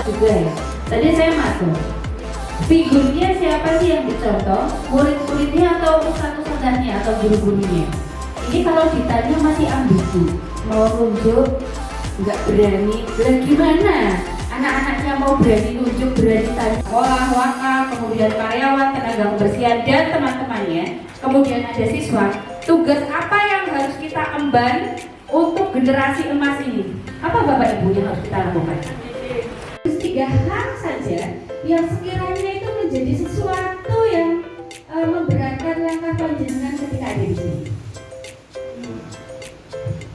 Juga ya. Tadi saya masuk. Figurnya siapa sih yang dicontoh? Murid-muridnya atau ustadz-ustadznya atau guru-gurunya? Ini kalau ditanya masih ambigu, mau nunjuk, nggak berani. Gimana? Anak-anaknya mau berani nunjuk, berani tanya sekolah, wakaf, kemudian karyawan, tenaga kebersihan, dan teman-temannya. Kemudian ada siswa. Tugas apa yang harus kita emban untuk generasi emas ini? Apa Bapak Ibu yang harus kita lakukan? 3 hal saja yang sekiranya itu menjadi sesuatu yang memberatkan langkah panjenengan ketika ada di sini.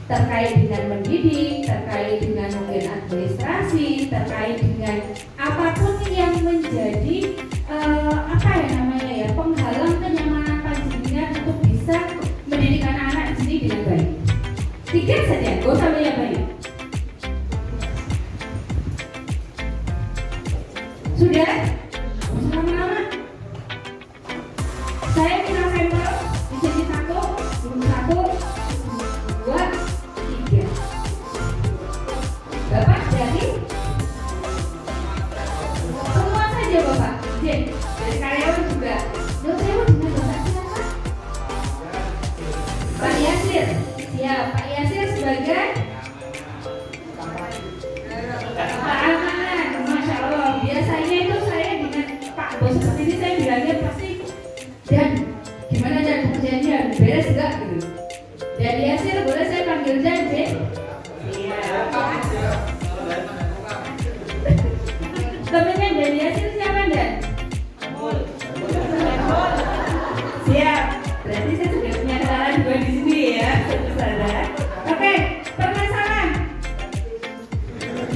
Terkait dengan mendidik, terkait dengan mungkin administrasi, terkait dengan apapun yang menjadi penghalang kenyamanan panjenengan untuk bisa mendidik anak-anak di sini dengan baik. 3 saja, gak usah banyak-banyak. Sudah? Lama-lama. Saya minta sampel di sini 1, 2, 3. Bapak dari semua saja Bapak. Dari karyawan juga. Saya mau dengan Bapak siapa? Pak Yasir. Siap. Pak Yasir sebagai Pak Amanan. Masya Allah. Biasanya itu saya dengan Pak Bos seperti ini saya bilangnya pasti dan gimana dan pekerjaannya beres enggak gitu. Dan Yasir boleh saya panggil Dan, Iya. Temennya Dan Yasir siapa Dan? Siap. Berarti saya sudah punya kenalan 2 di sini ya, saudara. Oke, permasalahan.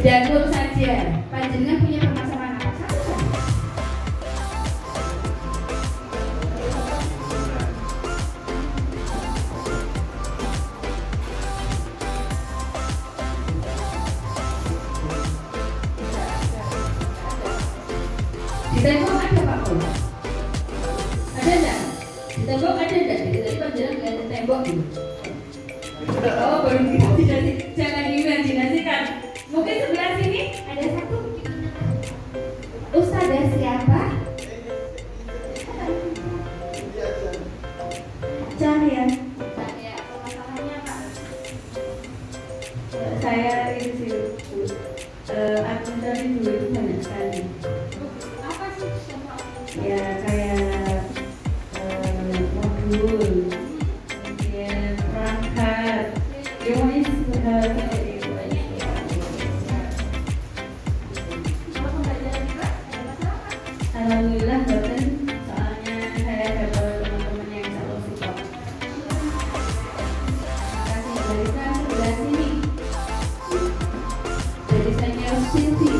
Jangkung saja. Panjenengan punya permasalahan apa? Satu saja. Di tembok ada Pak Pul? Ada enggak? Di tembok ada enggak? Jadi tadi panjenengan ngeliat di tembok gitu. Oh, baru kita jangan diimajinasikan. Mungkin sebelah sini ada satu. Ustazah siapa? Cahaya. Masalahnya Pak? Saya ini sih administrasi dulu itu banyak sekali. Apa sih? Ya kayak modul, kemudian perangkat, alhamdulillah bahkan soalnya saya dapat teman-teman yang selalu support. Terima kasih barisan sebelah sini. Barisannya Silvi.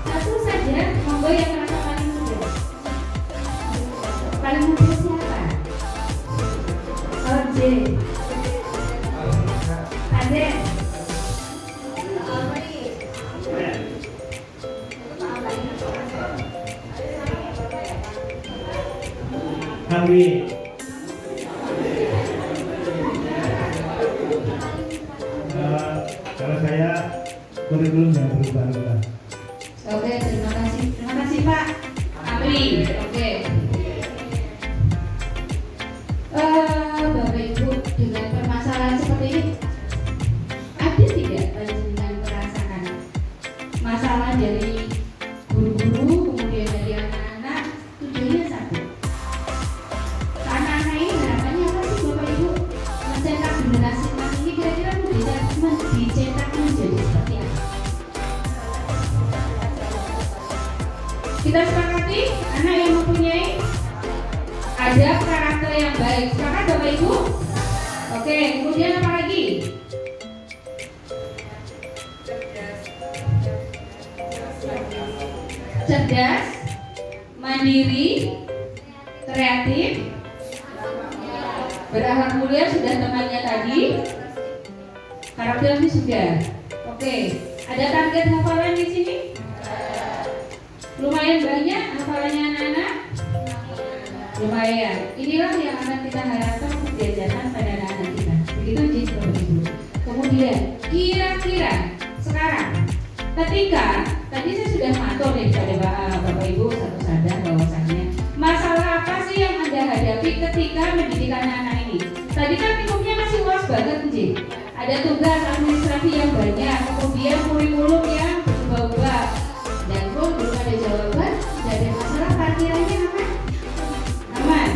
Satu saja, monggo yang merasa paling muda. Paling muda siapa? Oje. Ade. Kami kalau saya kurikulum yang berubah-ubah. Oke, terima kasih Pak Amri. Oke. Bapak Ibu, dengan permasalahan seperti ini, ada tidak panjenengan merasakan masalah dari guru-guru, kemudian dari anak-anak, tujuannya satu. Anak-anak ini harapannya apa sih Bapak Ibu? Mencetak generasi emas ini kira-kira dicetak menjadi seperti apa? Kita sepakati anak yang mempunyai ada karakter yang baik. Sepakat Bapak Ibu? Oke, kemudian apa lagi? Cerdas, mandiri, kreatif, berakhlak mulia sudah temannya tadi. Karakternya sudah. Oke, ada target hafalan di sini? Lumayan banyak hafalannya anak-anak? Lumayan. Inilah yang akan kita harapkan untuk diajarkan pada anak-anak kita. Begitu Bapak Ibu. Kemudian kira-kira sekarang ketika tadi saya sudah matur nih pada Bapak Ibu satu sadar bahwasannya masalah apa sih yang Anda hadapi ketika mendidik anak-anak ini? Tadi kan lingkupnya masih luas banget nih. Ada tugas administrasi yang banyak, kemudian kurikulum yang berubah-ubah, dan pun belum ada jawaban. Tidak ada masalah, parkirannya aman. Aman.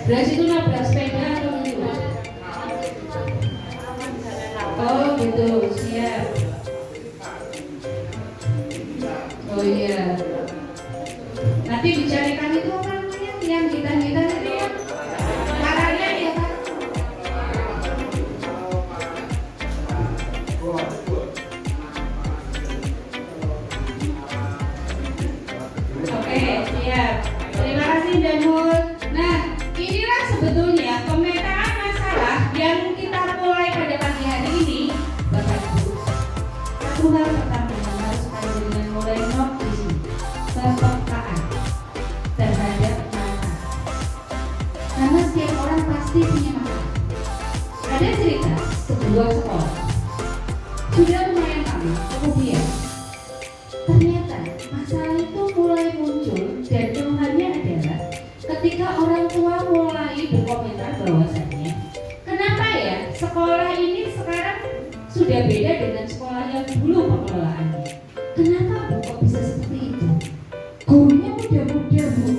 Beras itu nabrak sepeda atau gitu? Oh gitu, siap. Oh iya. Nanti bicarakan itu apa namanya? Yang hitam-hitam itu ya? Caranya ya kan? Oke, siap. Terima kasih Danmul. Nah, inilah sebetulnya pemetaan masalah yang kita mulai pada pagi hari ini, Bapak Ibu. Satu hal pertama yang harus ada dengan mulai notis, kepekaan terhadap masalah. Karena setiap orang pasti punya masalah. Ada cerita sebuah sekolah sudah lumayan lama, kemudian ternyata masalah itu mulai muncul dan keluhannya adalah ketika orang tua mulai berkomentar bahwasannya kenapa ya sekolah ini sekarang sudah beda dengan sekolah yang dulu pengelolaannya. Kenapa Bu kok bisa seperti itu? Gurunya muda-muda Bu,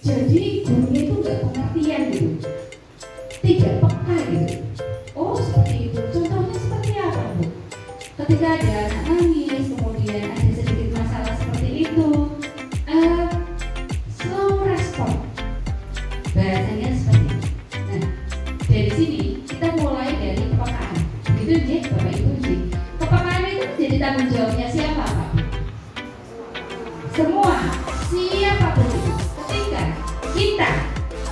jadi gurunya itu nggak pengertian gitu, tidak peka gitu. Oh seperti itu, contohnya seperti apa Bu? Ketika ada anak nangis, kemudian ada sedikit masalah seperti itu, slow respon, bahasanya seperti itu. Nah, dari sini kita mulai dari kepekaan. Begitu ya Bapak Ibu sih. Kepekaan itu menjadi tanggung jawabnya siapa Pak? Semua, siapapun itu. Ketika kita,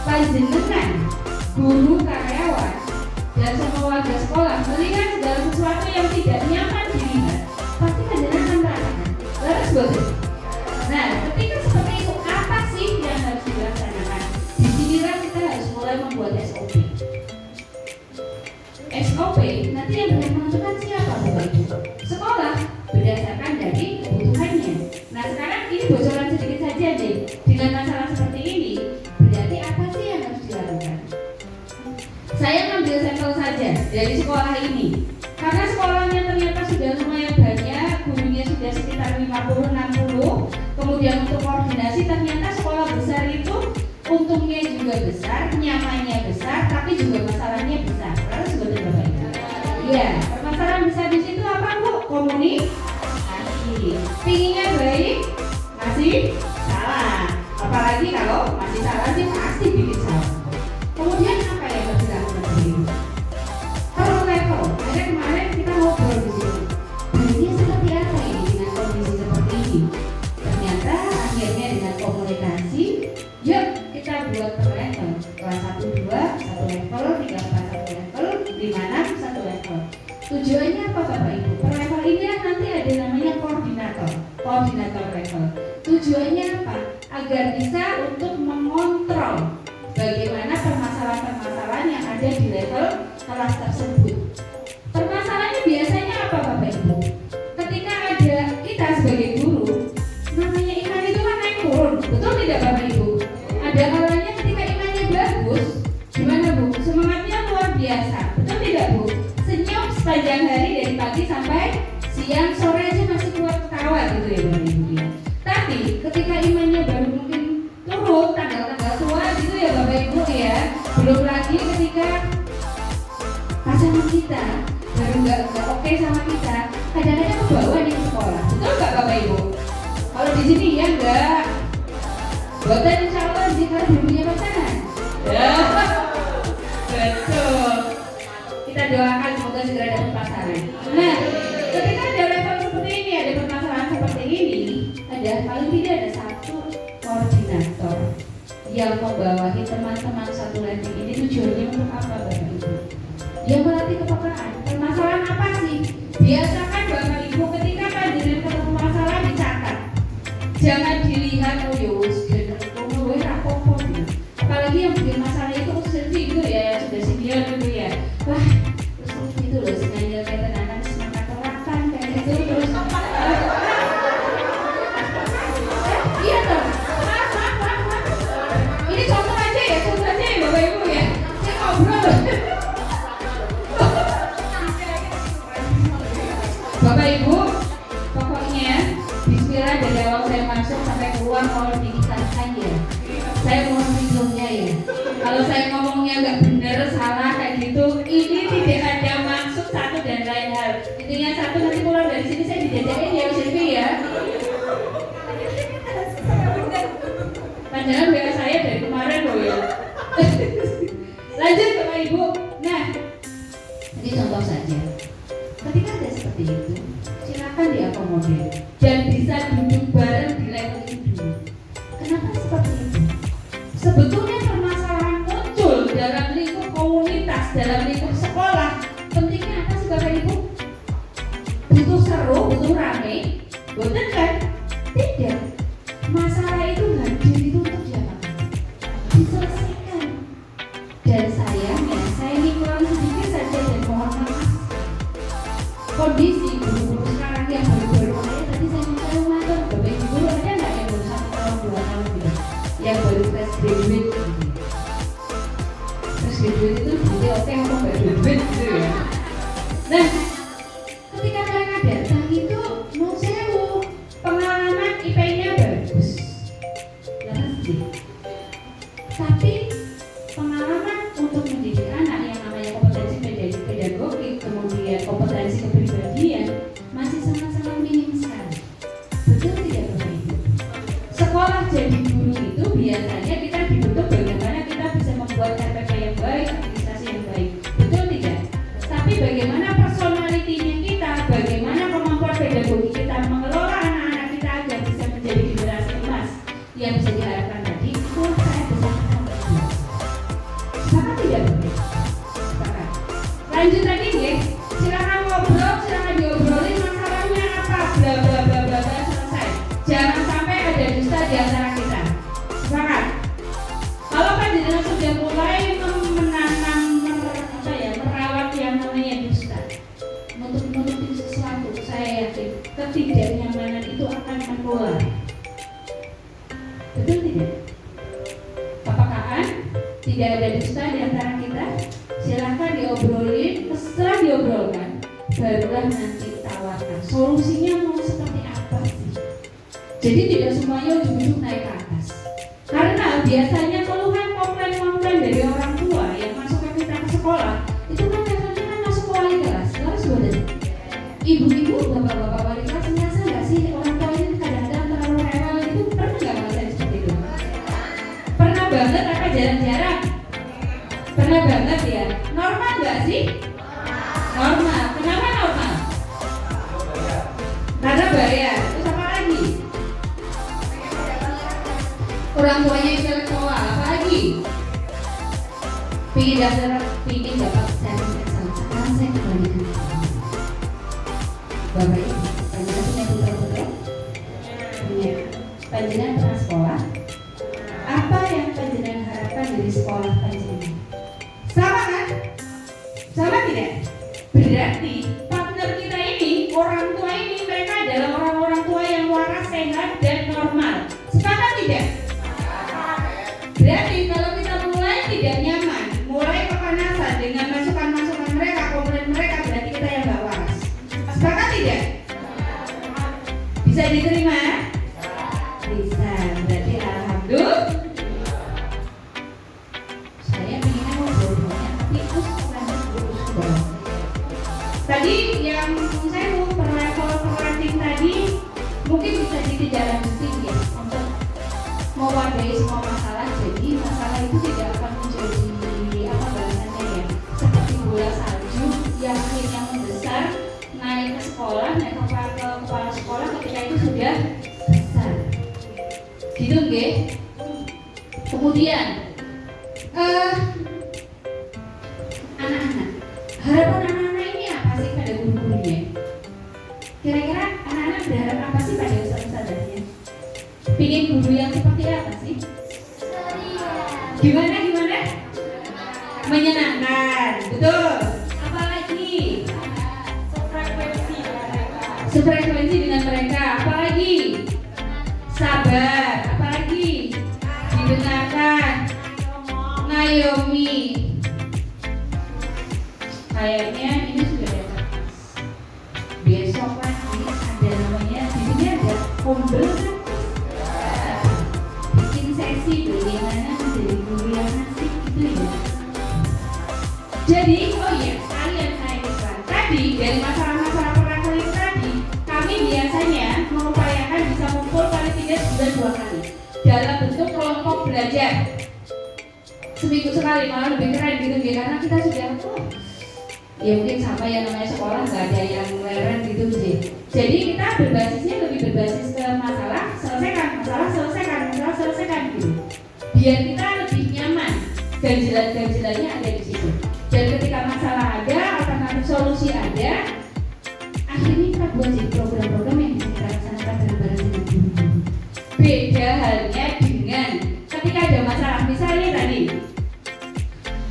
panjenengan, guru, karyawan, dan semua warga sekolah melihat segala sesuatu yang tidak nyaman dilihat, pasti panjenengan akan merasakan. Terus betul. Nah, ketika seperti itu apa sih yang harus dilaksanakan? Di sinilah kita harus mulai membuat SOP. SOP nanti yang akan menentukan siapa Bapak Ibu? Sekolah berdasarkan dari kebutuhannya. Nah sekarang ini bocoran sedikit saja deh. Dengan masalah seperti ini, berarti apa sih yang harus dilakukan? Saya ngambil sampel saja dari sekolah ini. Karena sekolahnya ternyata sudah lumayan banyak, gurunya sudah sekitar 50-60. Kemudian untuk koordinasi ternyata sekolah besar itu untungnya juga besar, nyamannya besar, tapi juga masalahnya besar. Lalu seperti Bapak Ibu. Iya, permasalahan besar di situ apa Bu? Komunikasi. Pinginnya baik, masih salah. Apalagi kalau masih salah sih pasti bikin salah. Kemudian apa yang harus dilakukan Bapak Ibu? Kalau level, ada kemarin kita ngobrol di sini. Baiknya seperti apa ini dengan kondisi seperti ini? Ternyata akhirnya dengan komunikasi, yuk kita buat per level. Kelas 1, 2, 1 level, 3, 4, 1 level, 5, 6, 1 level. Tujuannya apa Bapak Ibu? Per level ini nanti ada namanya koordinator level. Tujuannya apa? Agar bisa untuk mengontrol bagaimana permasalahan-permasalahan yang ada di level kelas tersebut. Permasalahannya biasanya apa Bapak Ibu? Ketika ada kita sebagai guru, namanya iman itu kan naik turun, betul tidak Bapak Ibu? Ada kalanya ketika imannya bagus, gimana Bu? Semangatnya luar biasa, betul tidak Bu? Senyum sepanjang hari dari pagi sampai siang, sore aja masih kuat ketawa gitu ya Bapak Ibu ya. Tapi ketika imannya baru mungkin turun, tanggal-tanggal tua gitu ya Bapak Ibu ya. Belum lagi ketika pasangan kita baru nggak oke sama kita, kadang-kadang ke bawah di sekolah, betul nggak Bapak Ibu? Kalau di sini ya enggak. Buatan insya Allah jika belum punya pasangan. Ya, betul. Kita doakan semoga segera dapat pasangan. Nah, ketika ada level seperti ini, ada permasalahan seperti ini, ada paling tidak ada satu koordinator yang membawahi teman-teman satu landing ini. Tujuannya untuk apa Bapak Ibu? Dia melatih kepekaan. Permasalahan apa sih? Biasakan Bapak Ibu ketika panjenengan ketemu masalah dicatat. Jangan dilihat oh ya wis bener kowe rapopo gitu. Apalagi yang bikin masalah itu Silvi gitu ya, sudah senior gitu ya. Wah, terus gitu loh sengaja kayak tenanan semangat terakan kayak gitu terus. Iya dong. Ini contoh aja ya Bapak Ibu ya. Saya ngobrol. Bapak Ibu, pokoknya bismillah dari awal saya masuk sampai keluar kalau diikat aja. Saya mau videonya ya. Kalau saya ngomongnya nggak benar, salah kayak gitu, ini tidak ada maksud satu dan lain hal. Intinya satu, nanti pulang dari sini saya dijajakin ya Silvi ya. Panjangan WA saya dari kemarin loh ya. Lanjut Bapak Ibu. Nah, ini contoh saja. Ketika ada seperti itu, silakan diakomodir dan bisa duduk bareng di level itu dulu. Kenapa seperti itu? Sebetulnya permasalahan muncul dalam lingkup komunitas, dalam lingkup sekolah. Pentingnya apa sih Bapak Ibu? Butuh seru, butuh rame, betul kan? Tidak. Masalah itu hadir itu untuk diapakan? Diselesaikan. Dan sayangnya, saya ini kurang sedikit saja dan mohon maaf. Kondisi guru-guru sekarang yang baru-baru saya tadi saya minta matur Bapak Ibu guru ada nggak yang baru 1 tahun 2 tahun gitu? Yang baru fresh graduate gitu. Fresh graduate itu jadi oke ngomong nggak graduate gitu ya. Nah, ketika mereka datang itu mau sewu pengalaman IP-nya bagus, pasti. Tapi pengalaman untuk mendidik anak yang namanya kompetensi pedagogik, kemudian kompetensi kepribadian masih sangat-sangat minim sekali. Betul tidak Bapak Ibu? Sekolah jadi guru itu biasanya kita dibentuk bagaimana kita bisa membuat RPP yang baik, administrasi yang baik. Betul tidak? Tapi bagaimana personalitinya kita, bagaimana kemampuan pedagogi kita mengelola anak-anak kita agar bisa menjadi generasi emas yang bisa diharapkan tadi, itu saya bisa mengambil. Sepakat tidak Bapak? Sepakat. Lanjut lagi ya. Silakan ngobrol, silakan diobrolin masalahnya apa, bla bla bla bla bla selesai. Jangan sampai ada dusta di antara kita. Sepakat. Kalau panjenengan sudah mulai menanam merawat yang namanya dusta, menutupi sesuatu, saya yakin ketidaknyamanan itu akan menular. Betul tidak? Apakah tidak ada dusta di antara kita? Silakan diobrolin, setelah diobrolkan, barulah nanti tawarkan solusinya mau seperti apa sih. Jadi tidak semuanya ujung-ujung naik ke atas. Karena biasanya keluhan komplain dari orang tua yang masuk ke kita ke sekolah itu kan levelnya kan masuk ke wali kelas, betul. Ibu-ibu, bapak-bapak wali kelas merasa nggak sih orang tua ini kadang-kadang terlalu rewel itu? Pernah nggak ngerasain seperti itu? Pernah banget apa jarang-jarang? Pernah banget ya? Normal nggak sih? Normal. Kenapa normal? Karena bayar. Terus apa lagi? Orang tuanya intelektual. Apa lagi? Pingin dapat sertifikat. Sekarang saya kembalikan. Bapak Ibu, panjenengan punya putra-putra? Punya. Panjenengan pernah sekolah? Apa yang panjenengan harapkan dari sekolah panjenengan? Sama kan? Sama tidak? Berarti partner kita ini, orang tua ini, mereka adalah orang-orang tua yang waras, sehat, dan normal. Sepakat tidak? Berarti kalau kita mulai tidak nyaman, mulai kepanasan dengan masukan-masukan mereka, komplain mereka, berarti kita yang gak waras. Sepakat tidak? Bisa diterima? Bisa, berarti alhamdulillah. Tadi yang saya mau perlevel-perleting tadi mungkin bisa ditindaklanjuti ya untuk mewadahi semua masalah. Jadi masalah itu tidak akan menjadi apa bahasanya ya, seperti bola salju yang akhirnya membesar, naik ke sekolah, naik ke kepala sekolah ketika itu sudah besar. Gitu nggih? Kemudian anak-anak, harapan anak-anak ini apa sih pada guru-gurunya? Kira-kira anak-anak berharap apa sih pada ustaz-ustaznya? Kepingin guru yang seperti apa sih? Gimana? Menyenangkan, betul. Apalagi? Sefrekuensi dengan mereka. Apalagi? Sabar. Apalagi? Didengarkan. Ngayomi. Kayaknya ini sudah dapat. Besok lagi ada namanya di sini ada kumpul kan? Bikin sesi bagaimana menjadi guru yang asik gitu ya. Jadi, oh iya, sekalian saya iklan. Tadi dari masalah-masalah perangkali tadi, kami biasanya mengupayakan bisa kumpul paling tidak sebulan 2 kali dalam bentuk kelompok belajar. Seminggu sekali, malah lebih keren gitu ya, karena kita sudah ya mungkin sama yang namanya sekolah nggak ada yang leren gitu sih. Jadi kita berbasisnya lebih berbasis ke masalah, selesaikan gitu. Biar kita lebih nyaman, ganjilan-ganjilannya ada di situ. Dan ketika masalah ada, alternatif solusi ada, akhirnya kita buat jadi program-program yang bisa kita laksanakan bareng-bareng dengan guru. Beda halnya dengan ketika ada masalah, misalnya tadi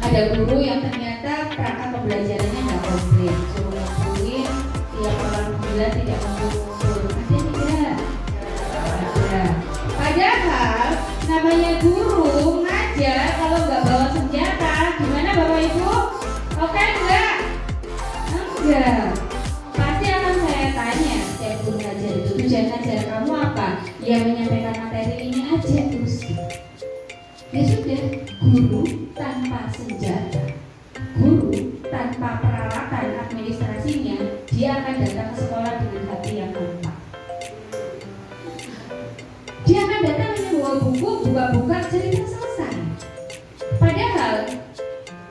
ada guru yang ternyata perangkat pembelajarannya nggak komplit, suruh ngumpulin tiap orang bulan tidak ngumpul, ada tidak? Ada. Padahal namanya guru ngajar kalau nggak bawa senjata, gimana Bapak Ibu? Oke enggak? Enggak. Pasti akan saya tanya setiap guru ngajar itu, tujuan ngajar kamu apa? Ya menyampaikan materi ini aja terus. Ya sudah, guru tanpa senjata, guru tanpa peralatan administrasinya, dia akan datang ke sekolah dengan hati yang lapang. Dia akan datang hanya bawa buku, buka-buka, cerita selesai. Padahal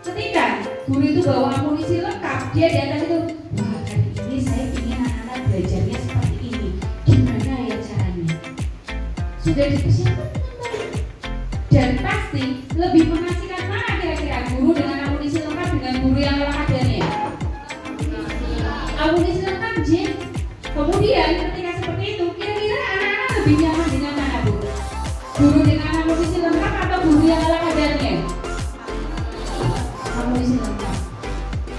ketika guru itu bawa amunisi lengkap, dia datang itu, wah hari ini saya ingin anak-anak belajarnya seperti ini, gimana ya caranya? Sudah dipersiapkan dengan baik. Dan pasti lebih mengasihkan mana kira-kira guru dengan amunisi lengkap dengan guru yang ala kadarnya? Amunisi lengkap, Jen. Kemudian ketika seperti itu, kira-kira anak-anak lebih nyaman dengan mana, Bu? Guru dengan amunisi lengkap atau guru yang ala kadarnya? Amunisi lengkap.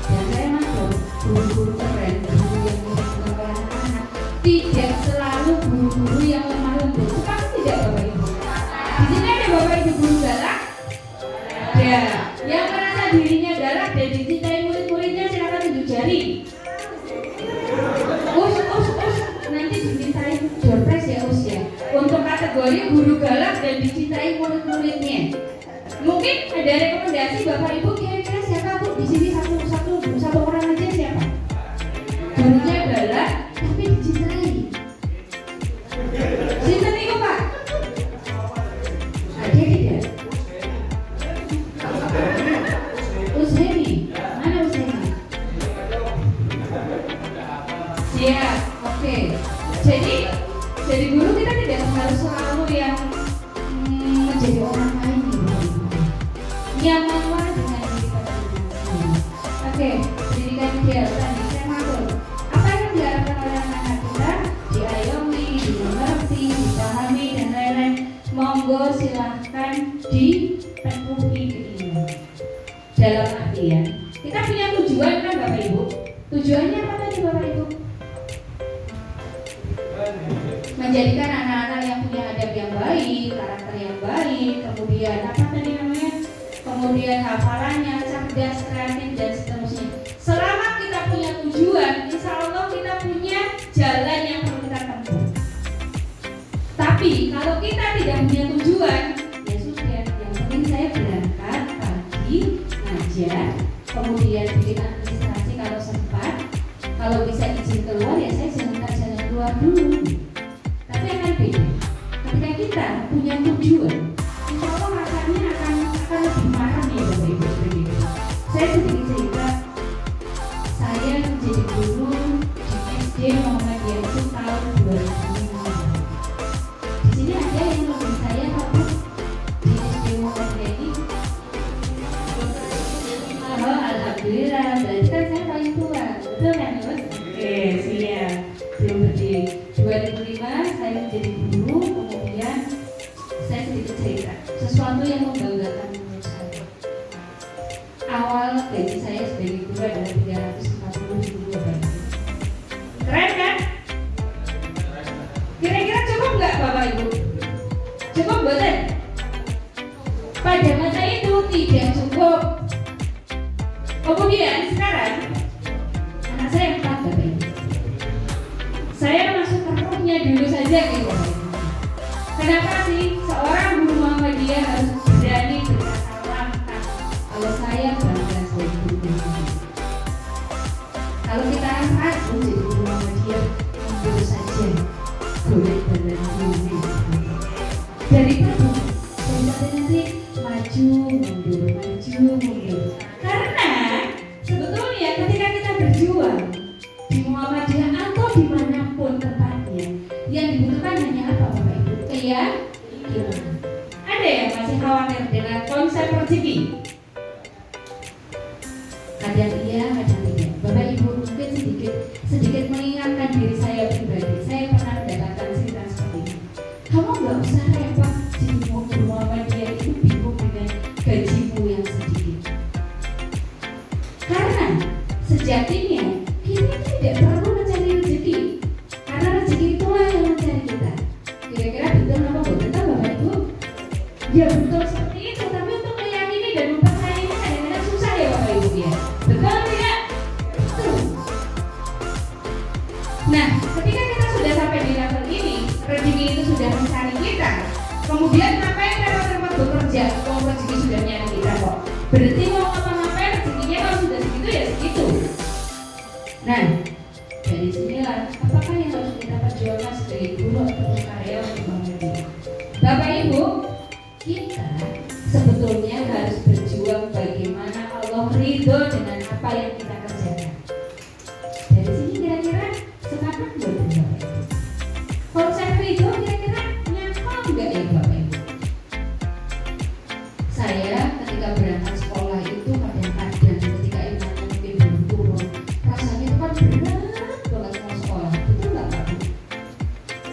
Dan saya masuk guru-guru keren, guru yang mengenal anak-anak, tidak selalu guru-guru yang lemah lembut. Sekarang tidak, Bapak Ibu. Di sini ada Bapak Ibu guru galak. Ya, yang merasa dirinya galak dan dicintai murid-muridnya silakan tunjuk jari. Nanti dimintai door prize ya Us ya. Untuk kategori guru galak dan dicintai murid-muridnya. Mungkin ada rekomendasi Bapak Ibu kira-kira siapa Bu? Di sini satu orang aja siapa? Gurunya galak tapi dicintai. Sinten niku Pak? Ada tidak? Usheni, mana Usheni? Siap, oke. Jadi guru kita tidak harus selalu yang menjadi orang lain gitu. Nyamanlah dengan diri kita sendiri. Oke, pendidikan ideal tadi saya maklum. Apa yang diharapkan oleh anak-anak kita? Diayomi, dimengerti, dipahami dan lain-lain. Monggo silahkan dipenuhi keinginan. Dalam artian kita punya tujuan kan Bapak Ibu? Tujuannya apa tadi Bapak Ibu? Menjadikan anak-anak yang punya adab yang baik, karakter yang baik, kemudian apa tadi namanya? Kemudian hafalannya cerdas, kreatif dan seterusnya. Selama kita punya tujuan, insya Allah kita punya jalan yang perlu kita tempuh. Tapi kalau kita tidak punya tujuan, ya sudah. Yang penting saya berangkat pagi, ngajar, kemudian bikin administrasi kalau sempat. Kalau bisa izin keluar ya saya jalan keluar dulu. Tapi akan beda. Ketika kita punya tujuan, insya Allah rasanya akan lebih marah nih Bapak Ibu. Saya sedikit cerita. Saya menjadi guru di SD Muhammadiyah itu tahun 2005. Di sini ada yang lebih saya tahu di SD Muhammadiyah ini. Oh, alhamdulillah, berarti kan saya paling tua, betul kan Mas? Oke, siap. Belum berdiri. 2005 saya menjadi guru, kemudian sesuatu yang membanggakan menurut saya. Awal gaji saya sebagai guru adalah 350.000 Bapak Ibu. Keren kan? Kira-kira cukup nggak Bapak Ibu? Cukup betul? Pada masa itu tidak cukup. Kemudian sekarang anak saya 4 Bapak Ibu. Saya masuk ke rohnya dulu saja gitu. Kenapa sih seorang guru Muhammadiyah harus berani berkata lantang kalau saya bangga sebagai guru? Kalau kita ragu jadi guru Muhammadiyah, itu saja boleh berlanjut. Daripada nanti maju mundur. Karena sebetulnya ketika kita berjuang di Muhammadiyah atau dimanapun tempatnya, yang dibutuhkan hanya apa Bapak Ibu? Keyakinan. Ada yang masih khawatir dengan konsep rezeki? Kadang iya, kadang tidak. Bapak Ibu mungkin sedikit mengingatkan diri saya pribadi. Saya pernah mendapatkan cerita seperti ini. Kamu nggak usah repot jadi guru Muhammadiyah itu bingung dengan gajimu yang sedikit. Karena sejatinya kita tidak perlu mencari rezeki, karena rezeki itulah yang mencari kita. Kira-kira betul apa betul Bapak Ibu? Ya betul seperti itu, tapi untuk meyakini dan mempercayainya kadang-kadang susah ya Bapak Ibu ya. Betul tidak? Betul. Nah, ketika kita sudah sampai di level ini, rezeki itu sudah mencari kita. Kemudian ngapain repot-repot bekerja? Kalau rezeki sudah mencari kita kok. Berarti mau apa-ngapain rezekinya kalau sudah segitu ya segitu. Nah, dari sinilah apakah yang harus kita perjuangkan sebagai guru atau karyawan di Muhammadiyah? Bapak Ibu, kita sebetulnya harus berjuang bagaimana Allah ridho dengan apa yang kita kerjakan. Dari sini kira-kira sepakat nggak Bapak Ibu? Konsep ridho kira-kira nyata nggak ya Bapak Ibu? Saya ketika berangkat sekolah itu kadang-kadang ketika imannya mungkin belum turun, rasanya itu kan berat banget mau sekolah, betul nggak Pak Bu?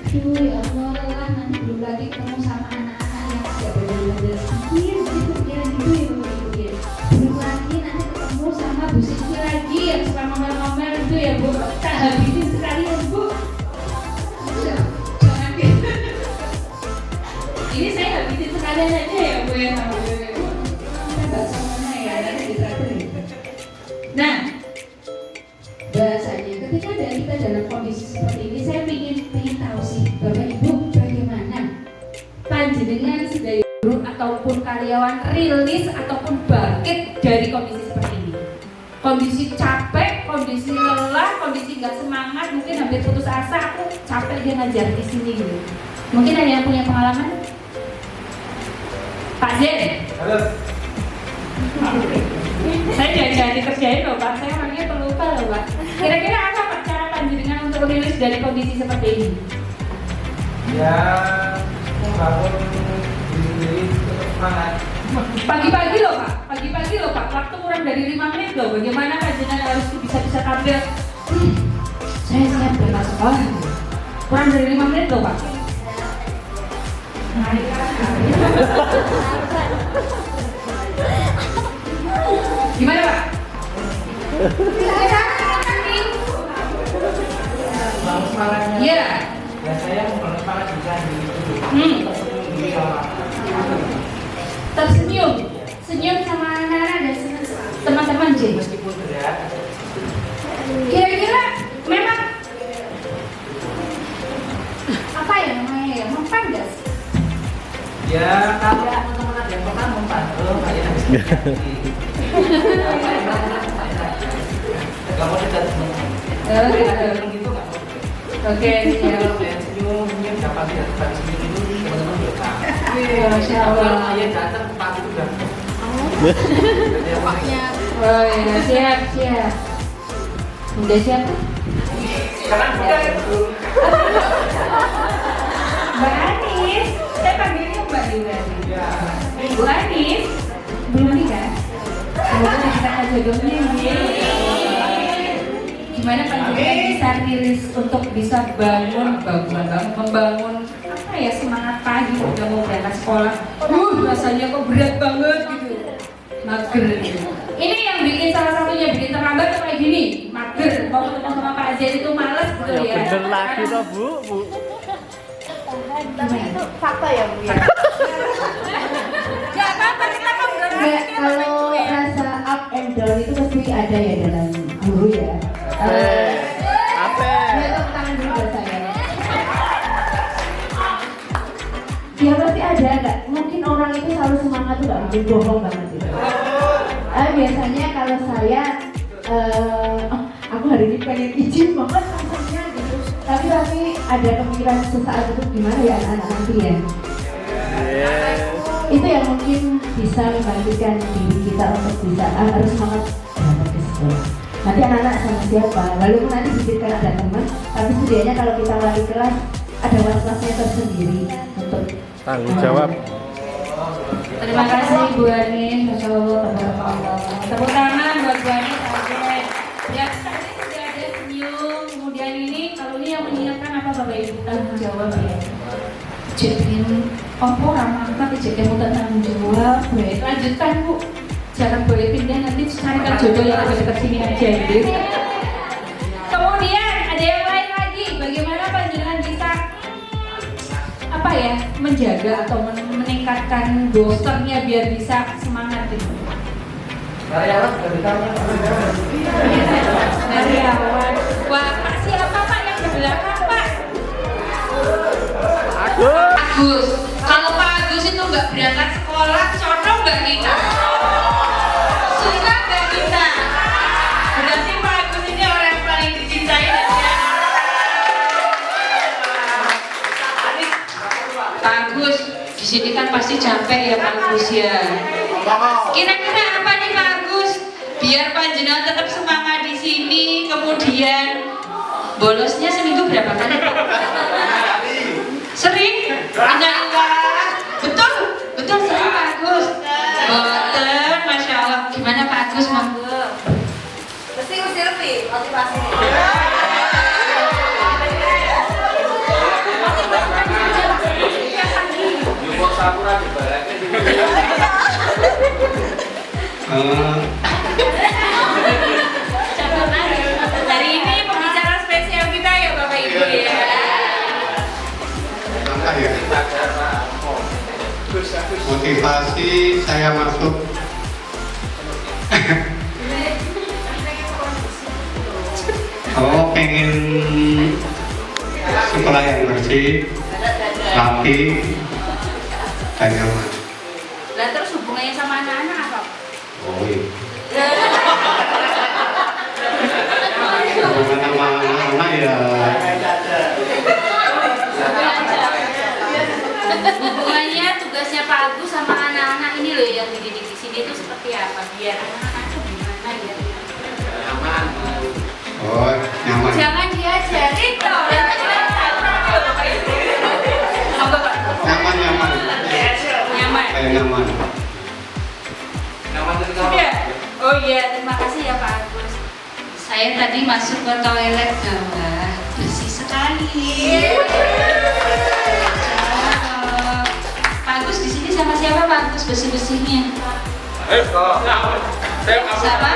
Aduh ya Allah, lelah nanti belum lagi ketemu sama anak-anak yang tidak benar-benar pikir gitu ya Bapak Ibu ya. Belum lagi nanti ketemu sama Bu Siti lagi yang suka ngomel-ngomel itu ya Bu, tak habisin sekalian Bu. Jangan gitu. Ini saya habisin sekalian aja ya Bu ya sama Bu. Nah, bahasanya ketika kita dalam kondisi seperti ini, saya ingin tahu sih Bapak Ibu bagaimana panjenengan sebagai guru ataupun karyawan rilis ataupun bangkit dari kondisi seperti ini. Kondisi capek, kondisi lelah, kondisi nggak semangat, mungkin hampir putus asa, aku capek dia ngajar di sini gitu. Mungkin ada yang punya pengalaman? Pak Zen? Halo. Saya jangan dikerjain loh Pak, saya orangnya pelupa loh Pak. Kira-kira apa Pak cara panjenengan untuk rilis dari kondisi seperti ini? Ya, membangun diri sendiri tetap semangat. Pagi-pagi loh Pak, pagi-pagi loh Pak, waktu kurang dari 5 menit loh. Bagaimana panjenengan harus bisa tampil? Saya siap berangkat sekolah. Kurang dari 5 menit loh Pak. Gimana Pak? Semangatnya. Iya. Ya saya membangun semangat juga di Tersenyum, senyum sama anak-anak dan teman-teman J. meskipun berat. Kira-kira memang apa ya namanya ya, mempan gak sih? Ya kalau teman-teman ada yang pernah mempan, kayak kalau kita gitu nggak? Oke, siap. Senyum mungkin dapat ya senyum itu teman-teman berkah. Masya Allah. Ayah datang tempat itu kan. Oh iya, siap. Udah siap? Sekarang udah itu. Mbak Anis, saya panggilnya Mbak juga. Bu Anis, belum nikah? Semoga kita jodohnya ya. Gimana panjenengan bisa rilis untuk bisa membangun apa ya, semangat pagi udah mau berangkat sekolah. Rasanya kok berat banget gitu. Mager gitu. Ini yang bikin salah satunya bikin terlambat kayak gini, mager. Mau ketemu sama Pak Aziz itu males gitu ya. Bener lagi toh Bu. Tapi itu fakta ya Bu ya. Gak apa-apa, kita ngobrol aja. Enggak, kalau rasa up and down itu pasti ada ya dalam guru ya. Apa? Ya tepuk tangan dulu buat saya. Ya pasti ada, enggak? Mungkin orang itu selalu semangat tuh nggak mungkin bohong banget gitu. Biasanya kalau saya, aku hari ini pengen izin banget rasanya gitu. Tapi ada kemikiran sesaat itu gimana ya anak-anak nanti ya. Itu yang mungkin bisa membangkitkan diri kita untuk bisa harus semangat berangkat ke sekolah. Nanti anak-anak sama siapa? Walaupun nanti diberikan ada teman, tapi setidaknya kalau kita wali kelas ada wali kelasnya tersendiri untuk Tanggung jawab. Terima kasih Bu Ani, Masya Allah, tabarakallah. Tepuk tangan buat Bu Ani saja. Ya tadi sudah ada senyum, kemudian ini kalau ini yang menyiapkan apa Bapak Ibu tanggung jawab ya. Jadiin apa ramah jadi mau tanggung jawab. Baik, lanjutkan Bu. Jangan boleh pindah, nanti carikan jodoh yang ada dekat sini aja gitu. Kemudian ada yang lain lagi, bagaimana panjenengan bisa apa ya, menjaga atau meningkatkan dosernya biar bisa semangat gitu. Karyawan sudah ditanya. Karyawan. Wah, Pak siapa Pak yang di belakang Pak? Agus. Kalau Pak Agus itu nggak berangkat sekolah, cocok nggak kita? Susah nggak kita? Berarti Pak Agus ini orang yang paling dicintai dan ya. Pak Agus, di sini kan pasti capek ya Pak Agus ya. Kira-kira apa nih Pak Agus? Biar panjenengan tetap semangat di sini, kemudian bolosnya seminggu berapa kali Pak? Sering? Innalillah. Betul? Betul sering Pak Agus? Betul, Masya Allah. Gimana Pak Agus, monggo? Mesti Silvi motivasi. Jumbo Sakura di baraknya di Hari ini pembicara spesial kita ya Bapak Ibu ya. Motivasi saya masuk pengen sekolah yang bersih, rapi, dan nyaman. Lah terus hubungannya sama anak-anak apa? Oh iya. Hubungan sama anak-anak ya Hubungannya tugasnya Pak Agus sama anak-anak ini loh yang dididik di sini itu seperti apa? Biar anak-anak itu gimana ya? oh nyaman. Jangan diajarin dong. Apa Pak? Nyaman. Nyaman. Kayak nyaman. Nyaman dari kamu. Sudah. Oh iya, terima kasih ya Pak Agus. Saya tadi masuk ke toilet, wah bersih sekali. Pak Agus di sini sama siapa Pak Agus bersih-bersihnya? Sama?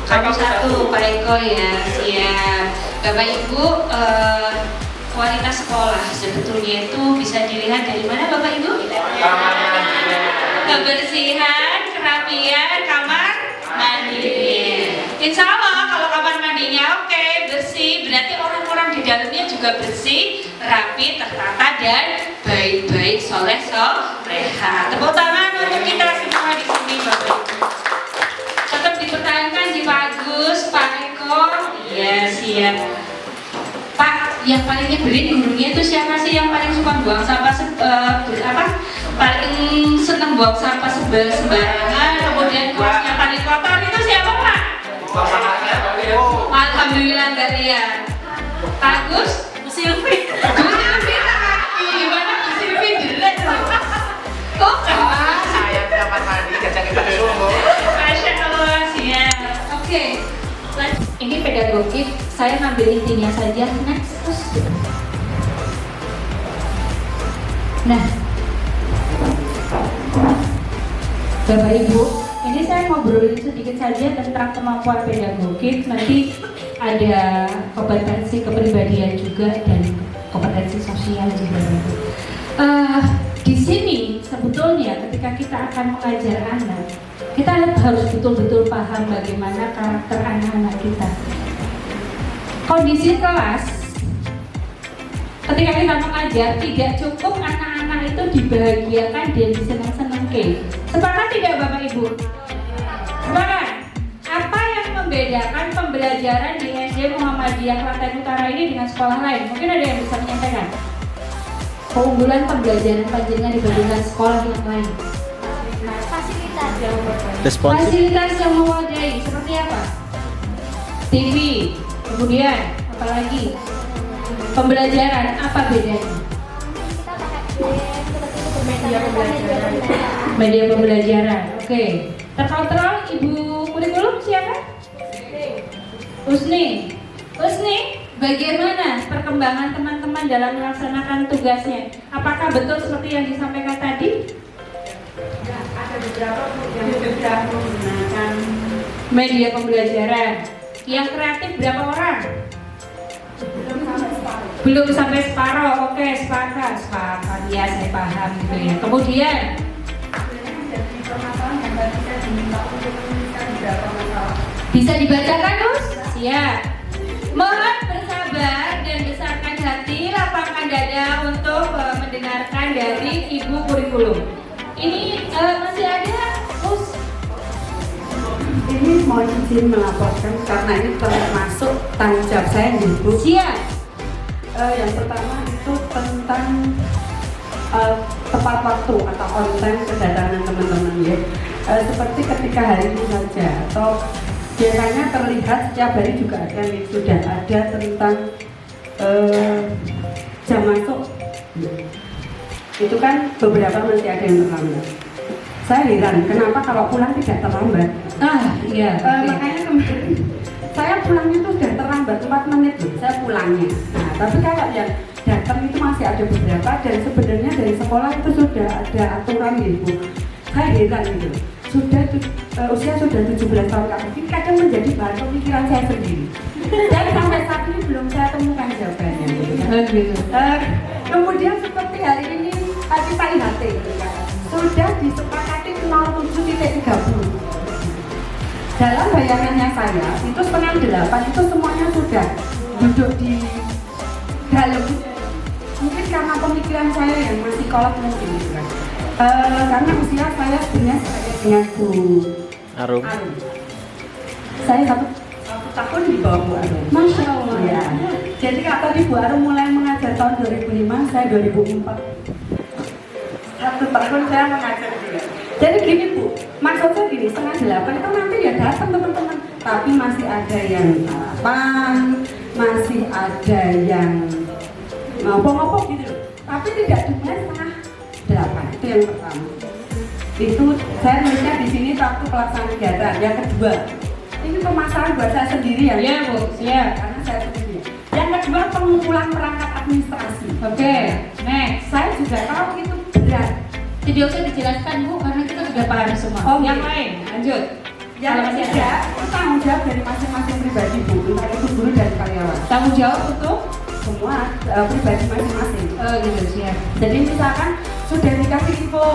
Kamu satu, Pak Eko ya, siap. Bapak Ibu, kualitas sekolah sebetulnya itu bisa dilihat dari mana Bapak Ibu? Kebersihan, kerapian, kamar mandinya. Insya Allah kalau kamar mandinya oke, bersih, berarti orang-orang di dalamnya juga bersih, rapi, tertata dan baik-baik, soleh, soleha. Tepuk tangan untuk kita semua di sini Bapak Ibu. Tetap dipertahankan di Pak Agus, Pak Eko, ya siap. Pak, yang paling nyebelin gurunya itu siapa sih yang paling suka buang sampah paling seneng buang sampah sembarangan, kemudian kelasnya paling kotor itu siapa Pak? Alhamdulillah nggak lihat. Pak Agus, Bu Silvi. Bu Silvi lagi, gimana Bu Silvi jelek? Kok? Saya kamar mandi kacang ikan sumur. Masya Allah, siap. Oke, ini pedagogik, saya ngambil intinya saja. Next, terus. Nah, Bapak Ibu, ini saya ngobrolin sedikit saja tentang kemampuan pedagogik. Nanti ada kompetensi kepribadian juga dan kompetensi sosial juga. Di sini sebetulnya ketika kita akan mengajar anak, kita harus betul-betul paham bagaimana karakter anak-anak kita. Kondisi kelas ketika kita mengajar tidak cukup anak-anak itu dibahagiakan dan disenang-senangkan. Sepakat tidak Bapak Ibu? Sepakat? Apa yang membedakan pembelajaran di SD Muhammadiyah Klaten Utara ini dengan sekolah lain? Mungkin ada yang bisa menyampaikan keunggulan pembelajaran panjenengan dibandingkan sekolah yang lain. Fasilitas yang Responsif. Fasilitas yang memadai seperti apa? TV, kemudian apa lagi? Pembelajaran apa bedanya? kita pakai media pembelajaran. Media pembelajaran, oke. Terkontrol Ibu kurikulum siapa? Usni. Usni, bagaimana perkembangan teman-teman dalam melaksanakan tugasnya? Apakah betul seperti yang disampaikan tadi? Ada beberapa yang sudah menggunakan Media pembelajaran. Yang kreatif berapa orang? Belum sampai separuh. Oke, sepakat. Ya, saya paham gitu ya. Kemudian bisa dibacakan, Gus? Siap. Mohon bersabar dan besarkan hati, lapangkan dada untuk mendengarkan dari Ibu kurikulum. Ini masih ada, Gus? ini mohon izin melaporkan karena ini termasuk tanggung jawab saya nih Bu. Siap. Yang pertama itu tentang tepat waktu atau on time kedatangan teman-teman ya. Seperti ketika hari ini saja atau biasanya terlihat setiap hari juga ada nih, sudah ada tentang jam masuk. Itu kan beberapa masih ada yang terlambat. Saya heran kenapa kalau pulang tidak terlambat. Iya. Makanya kemarin saya pulangnya tuh sudah terlambat 4 menit loh, saya pulangnya. Nah, tapi kalau yang datang itu masih ada beberapa dan sebenarnya dari sekolah itu sudah ada aturan gitu. Saya heran gitu. Usia sudah 17 tahun kan, ini kadang menjadi bahan pemikiran saya sendiri. Dan sampai saat ini belum saya temukan jawabannya. Gitu kan. Gitu. Kemudian seperti hari ini tadi Pak IHT gitu kan, sudah disepakati 07.30. Dalam bayangannya saya, itu 7:30 itu semuanya sudah duduk di dalam. Mungkin karena pemikiran saya yang masih kolot mungkin gitu kan. Karena usia saya sebenarnya dengan Bu Arum. Saya satu tahun di bawah Bu Arum. Masya Allah. Ya. Jadi kalau tadi Bu Arum mulai mengajar tahun 2005, saya 2004. 1 tahun saya mengajar juga. Jadi gini Bu, maksudnya gini, 7:30 itu nanti ya datang teman-teman. Tapi masih ada yang sarapan, masih ada yang ngopo-ngopo gitu loh. Tapi tidak dimulai 7:30, itu yang pertama. Itu saya nulisnya di sini waktu pelaksanaan kegiatan. Yang kedua, ini permasalahan buat saya sendiri ya. Iya Bu, siap. Karena saya sendiri. Yang kedua, pengumpulan perangkat administrasi. Oke, next. Saya juga tahu itu berat. Tidak usah dijelaskan Bu, karena kita sudah paham semua. Oh, yang iya. lain, lanjut. Yang Kalau masih ketiga, itu tanggung jawab dari masing-masing pribadi Bu, entah itu guru dan karyawan. Tanggung jawab untuk Semua pribadi masing-masing. gitu, siap. Jadi misalkan sudah dikasih info,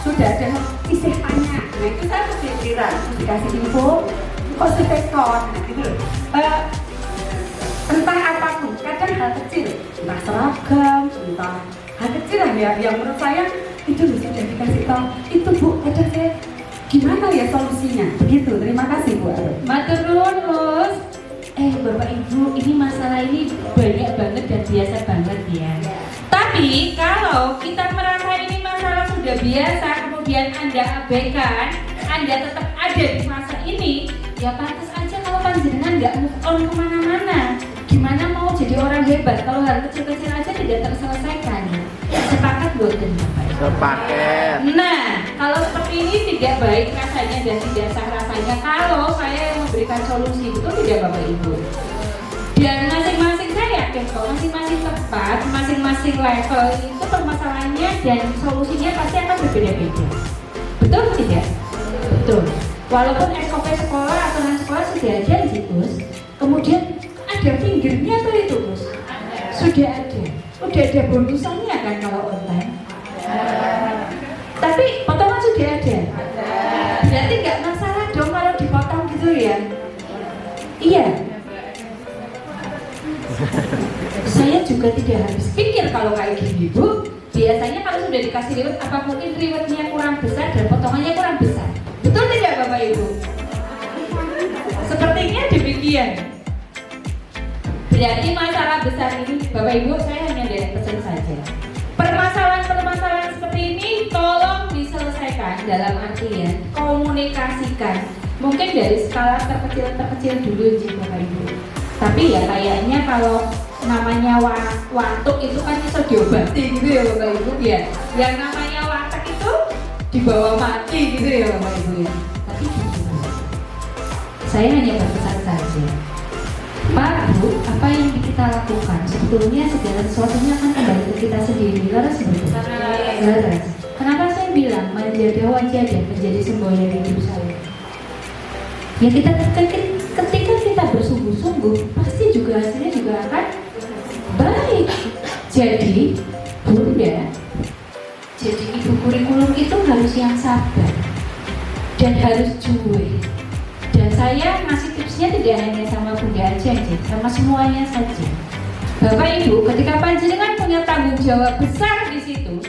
sudah ada isi tanya, nah itu saya kepikiran, dikasih info, kok setekon, nah gitu loh. Entah apapun, kadang hal kecil, entah seragam, entah hal kecil lah ya, yang menurut saya itu loh sudah dikasih tahu, itu Bu, kadang saya gimana ya solusinya, begitu. Terima kasih Bu Arum. Matur nuwun, Gus. Bapak Ibu, ini masalah ini banyak banget dan biasa banget ya. Tapi kalau kita merasa ini masalah sudah biasa, kemudian Anda abaikan, Anda tetap ada di masa ini, ya pantas aja kalau panjenengan nggak move on kemana-mana. Gimana mau jadi orang hebat kalau hal kecil-kecil aja tidak terselesaikan? Sepakat buatan Bapak Ibu? Sepaket. Nah, kalau seperti ini tidak baik rasanya dan tidak sah rasanya kalau saya yang memberikan solusi, betul tidak Bapak Ibu? Dan masing-masing saya yakin kok masing-masing tempat, masing-masing level itu permasalahannya dan solusinya pasti akan berbeda-beda. Betul tidak? Betul. Walaupun SOP sekolah, aturan sekolah sudah ada di situs, kemudian ada fingernya tuh itu, Gus. Sudah ada. Udah ada bonusannya kan kalau online. Tapi potongan sudah ada. Berarti nggak masalah dong kalau dipotong gitu ya. Iya. Saya juga tidak habis pikir kalau kayak gini, Bu. Biasanya kalau sudah dikasih reward, apa mungkin rewardnya kurang besar dan potongannya kurang besar? Betul tidak Bapak Ibu? Sepertinya demikian. Berarti masalah besar ini, Bapak Ibu, saya hanya dari pesan saja. Permasalahan-permasalahan seperti ini tolong diselesaikan dalam artian komunikasikan. Mungkin dari skala terkecil dulu sih Bapak Ibu. Tapi ya kayaknya kalau namanya watuk itu kan bisa diobati gitu ya Bapak Ibu ya. Yang namanya watak itu dibawa mati gitu ya Bapak Ibu ya. Tapi gitu. Saya hanya berpesan saja. Pak, Bu, apa yang kita lakukan? Sebetulnya segala sesuatunya akan kembali ke kita sendiri. Laras betul? Laras. Kenapa saya bilang menjaga wajah dan menjadi semboyan hidup saya? Ya kita ketika kita bersungguh-sungguh, pasti juga hasilnya juga akan baik. Jadi, Bunda, jadi ibu kurikulum itu harus yang sabar dan harus cuek. Dan saya ngasih tipsnya tidak hanya sama Bunda aja, sama semuanya saja. Bapak Ibu, ketika panjenengan punya tanggung jawab besar di situ,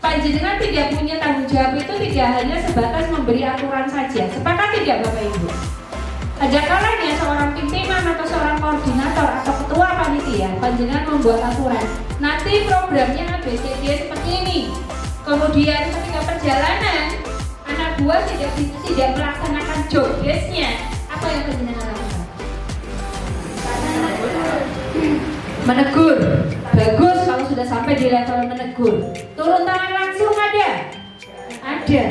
panjenengan tidak punya tanggung jawab itu tidak hanya sebatas memberi aturan saja. Sepakat tidak Bapak Ibu? Ada kalanya seorang pimpinan atau seorang koordinator atau ketua panitia, panjenengan membuat aturan. Nanti programnya ABCD seperti ini. Kemudian ketika perjalanan, anak buah tidak melaksanakan job desk-nya, apa yang panjenengan lakukan? Menegur. Bagus kalau sudah sampai di level menegur. Turun tangan langsung ada? Ada.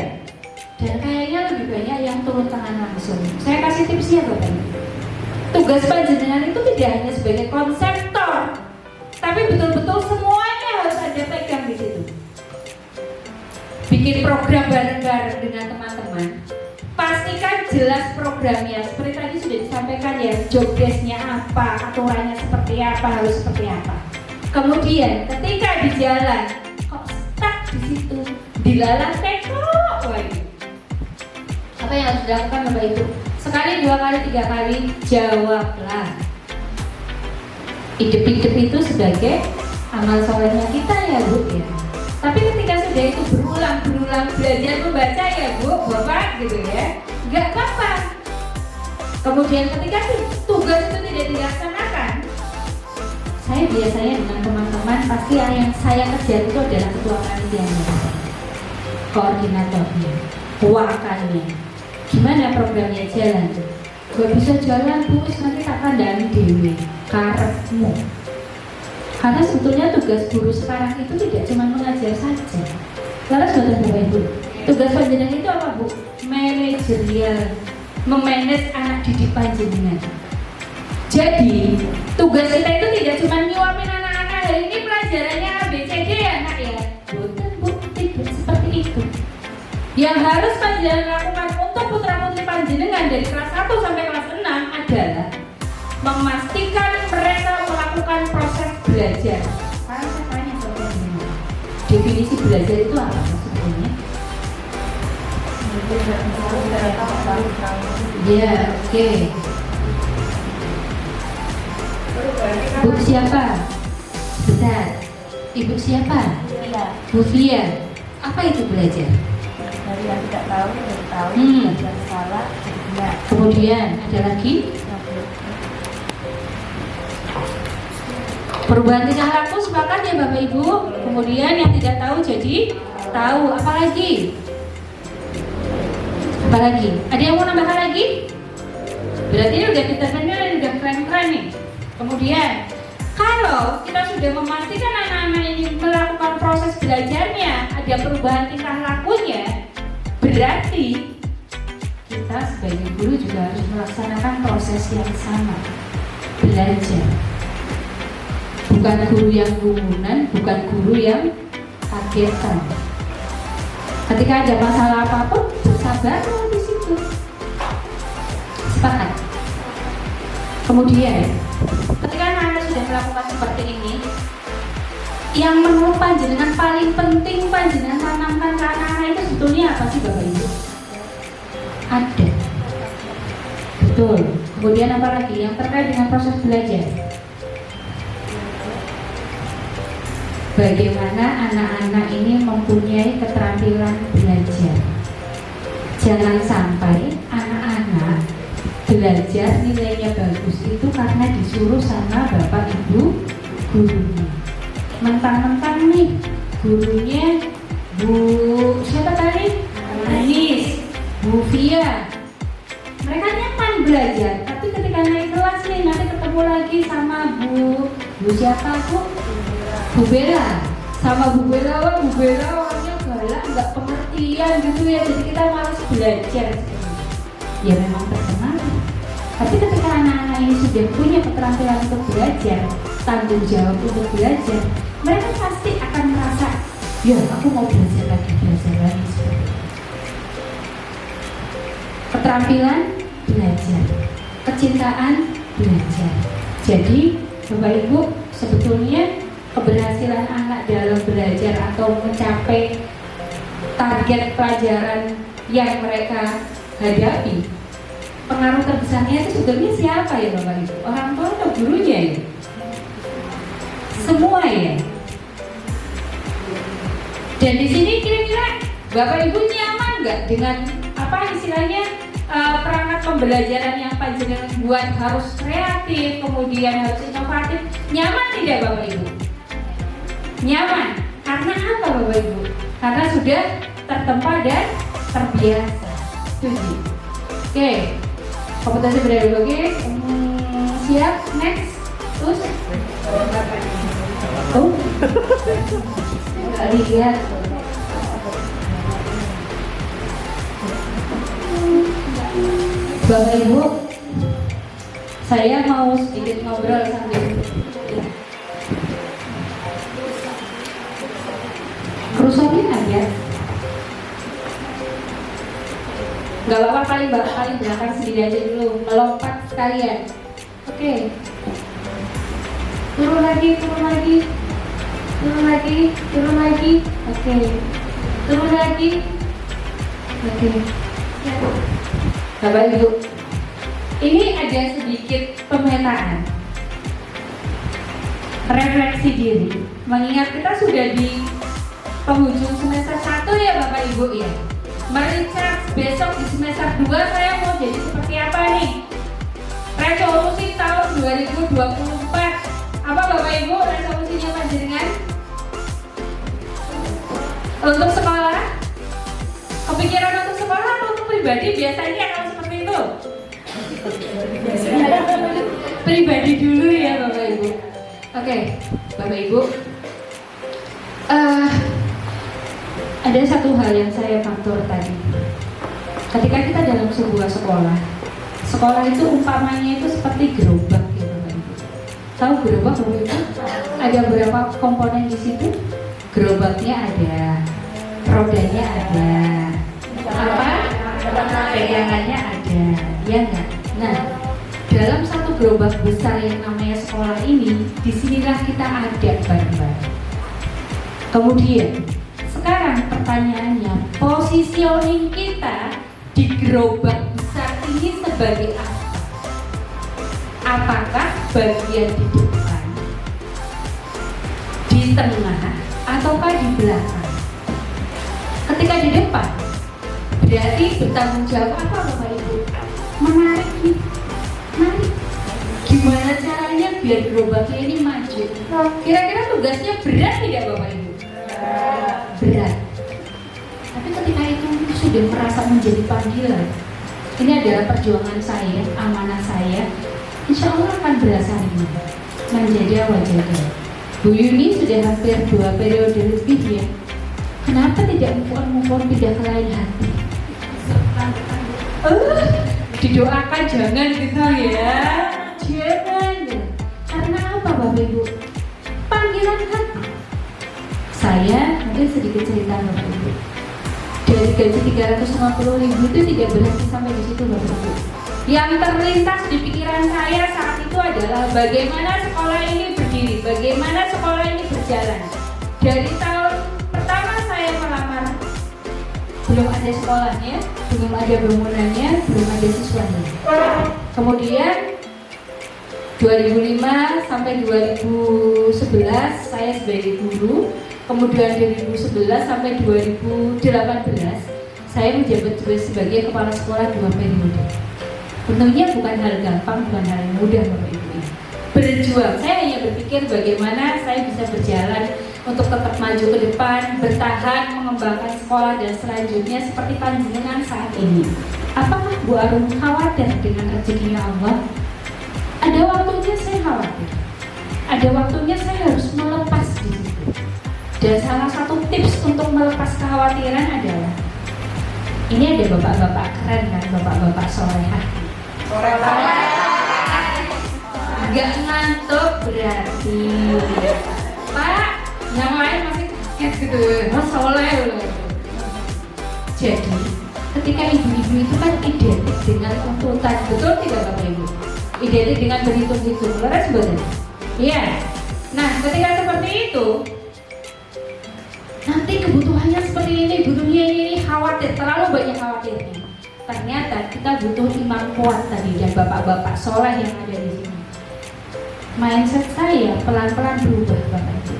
Dan kayaknya lebih banyak yang turun tangan langsung. Saya kasih tipsnya Bapak Ibu. Tugas panjenengan itu tidak hanya sebagai konseptor, tapi betul-betul semuanya harus ada pegang di situ. Bikin program bareng-bareng dengan teman-teman. Pastikan jelas programnya. Seperti tadi sudah disampaikan ya, job desk-nya apa, aturannya seperti apa, harus seperti apa. Kemudian ketika di jalan, kok stuck di situ, dilalang tekok, wah. Apa yang harus dilakukan Bapak Ibu? Sekali, 2 kali, 3 kali, jawablah. Hidup-hidup itu sebagai amal solehnya kita ya Bu ya. Tapi ketika sudah itu berulang belajar membaca ya Bu, Bapak gitu ya, nggak apa-apa. Kemudian ketika tugas itu tidak dilaksanakan, saya biasanya dengan teman-teman pasti yang saya kejar itu adalah ketua panitia, koordinatornya, wakannya. Gimana programnya jalan? Gak bisa jalan Bu, nanti tak kandani dewe karepmu. Karena sebetulnya tugas guru sekarang itu tidak cuma mengajar saja. Laras betul Bapak Ibu. Tugas panjenengan itu apa Bu? Manajerial, memanage anak didik panjenengan. Jadi tugas kita itu tidak cuma nyuapin anak-anak, hari ini pelajarannya ABCD ya nak ya. Bukan Bu, tidak seperti itu. Yang harus panjenengan lakukan untuk putra-putri panjenengan dari kelas 1 sampai kelas 6 adalah memastikan mereka melakukan proses belajar. Sekarang saya tanya sama panjenengan, definisi belajar itu apa sebetulnya? Ya, oke. Bu siapa? Bentar. Ibu siapa? Bu Fia. Apa itu belajar? Dari yang tidak tahu, dari tahu, yang salah, ya. Kemudian ada lagi perubahan tingkah laku, sepakat ya Bapak Ibu. Kemudian yang tidak tahu jadi tahu. Apalagi? Apalagi? Ada yang mau nambahkan lagi? Berarti ini udah determinnya udah keren-keren nih. Kemudian kalau kita sudah memastikan anak-anak ini melakukan proses belajarnya, ada perubahan tingkah lakunya, berarti kita sebagai guru juga harus melaksanakan proses yang sama, belajar. Bukan guru yang kerumunan, bukan guru yang kagetan. Ketika ada masalah apapun, bersabarlah di situ. Sepakat. Kemudian, ketika anak-anak sudah melakukan seperti ini, yang menurut panjenengan paling penting panjenengan tanamkan ke anak-anak itu sebetulnya apa sih Bapak Ibu? Ada. Betul. Kemudian apa lagi? Yang terkait dengan proses belajar. Bagaimana anak-anak ini mempunyai keterampilan belajar. Jangan sampai anak-anak belajar nilainya bagus itu karena disuruh sama bapak ibu gurunya. Mentang-mentang nih gurunya Bu siapa tadi? Anis, Bu Fia. Mereka nyaman belajar, tapi ketika naik kelas nih nanti ketemu lagi sama Bu siapa Bu? Bu Bella. Sama Bu Bella orangnya galak, nggak pengertian gitu ya. Jadi kita malas belajar. Ya memang terkenal. Tapi ketika anak-anak ini sudah punya keterampilan untuk belajar, tanggung jawab untuk belajar, mereka pasti akan merasa, ya aku mau belajar lagi. Keterampilan belajar, kecintaan belajar. Jadi Bapak Ibu, sebetulnya keberhasilan anak dalam belajar atau mencapai target pelajaran yang mereka hadapi, pengaruh terbesarnya itu sebetulnya siapa ya Bapak Ibu? Orang tua atau gurunya ya? Semua ya. Dan di sini kira-kira Bapak Ibu nyaman nggak dengan apa istilahnya perangkat pembelajaran yang panjenengan buat harus kreatif, kemudian harus inovatif? Nyaman tidak Bapak Ibu? Nyaman. Karena apa Bapak Ibu? Karena sudah tertempa dan terbiasa. Setuju? Oke. Kompetensi berada oke. Siap? Next. Terus? Oh. Lihat. Bapak Ibu, saya mau sedikit ngobrol sambil kerusakan aja. Gak apa-apa, paling belakang sendiri aja dulu, melompat sekalian. Oke. Turun lagi. Oke. Turun lagi. Oke. Bapak Ibu, ini ada sedikit pemetaan, refleksi diri. Mengingat kita sudah di penghujung semester 1 ya Bapak Ibu ya. Merica besok di semester 2 saya mau jadi seperti apa nih? Resolusi tahun 2024. Apa Bapak Ibu resolusinya panjenengan? Untuk sekolah? Kepikiran untuk sekolah atau untuk pribadi? Biasanya kalau seperti itu pribadi dulu ya Bapak Ibu. Oke, Bapak Ibu, ada satu hal yang saya faktor tadi. Ketika kita dalam sebuah sekolah itu umpamanya itu seperti gerobak ya Bapak Ibu. Tahu gerobak Bapak Ibu? Ada berapa komponen di situ? Gerobaknya ada, rodanya ada, apa? Pegangannya ada, ya enggak? Nah, dalam satu gerobak besar yang namanya sekolah ini, disinilah kita ada bareng-bareng. Kemudian, sekarang pertanyaannya, positioning kita di gerobak besar ini sebagai apa? Apakah bagian di depan, di tengah, ataukah di belakang? Ketika di depan, berarti bertanggung jawab apa Bapak Ibu? Menarik. Gimana caranya biar gerobaknya ini maju? Kira-kira tugasnya berat tidak Bapak Ibu? Berat. Tapi ketika itu sudah merasa menjadi panggilan, ini adalah perjuangan saya, amanah saya, insya Allah akan berasa ini menjadi awal jaga. Bu Yuni sudah hampir 2 periode lebih ya. Kenapa tidak move on pindah ke lain hati? Didoakan jangan gitu ya. Jangan. Karena apa Bapak Ibu? panggilan hati. Saya mungkin sedikit cerita Bapak Ibu. Dari gaji 350.000 itu tidak berhenti sampai di situ Bapak Ibu. Yang terlintas di pikiran saya saat itu adalah bagaimana sekolah ini berdiri, bagaimana sekolah ini berjalan. Dari tahun pertama saya melamar, belum ada sekolahnya, belum ada bangunannya, belum ada siswanya. Kemudian 2005 sampai 2011 saya sebagai guru. Kemudian 2011 sampai 2018 saya menjabat sebagai kepala sekolah 2 periode. Tentunya bukan hal gampang, bukan hal yang mudah Bapak Ibu. Berjuang, saya hanya berpikir bagaimana saya bisa berjalan untuk tetap maju ke depan, bertahan, mengembangkan sekolah dan selanjutnya seperti panjenengan saat ini. Apakah Bu Arum khawatir dengan rezekinya Allah? Ada waktunya saya khawatir. Ada waktunya saya harus melepas di situ. Dan salah satu tips untuk melepas kekhawatiran adalah ini ada bapak-bapak keren kan, bapak-bapak solehah. Gak ngantuk berarti Pak, yang lain masih kaget gitu, soleh loh. Jadi ketika ibu-ibu itu kan identik dengan tuntutan, betul tidak Bapak Ibu? Identik dengan berhitung-hitung, leres betul? Iya. Nah ketika seperti itu, nanti kebutuhannya seperti ini, butuhnya ini, khawatir, terlalu banyak khawatirnya. Ternyata kita butuh imam kuat tadi dan bapak-bapak soleh yang ada di sini. Mindset saya pelan-pelan berubah Bapak Ibu.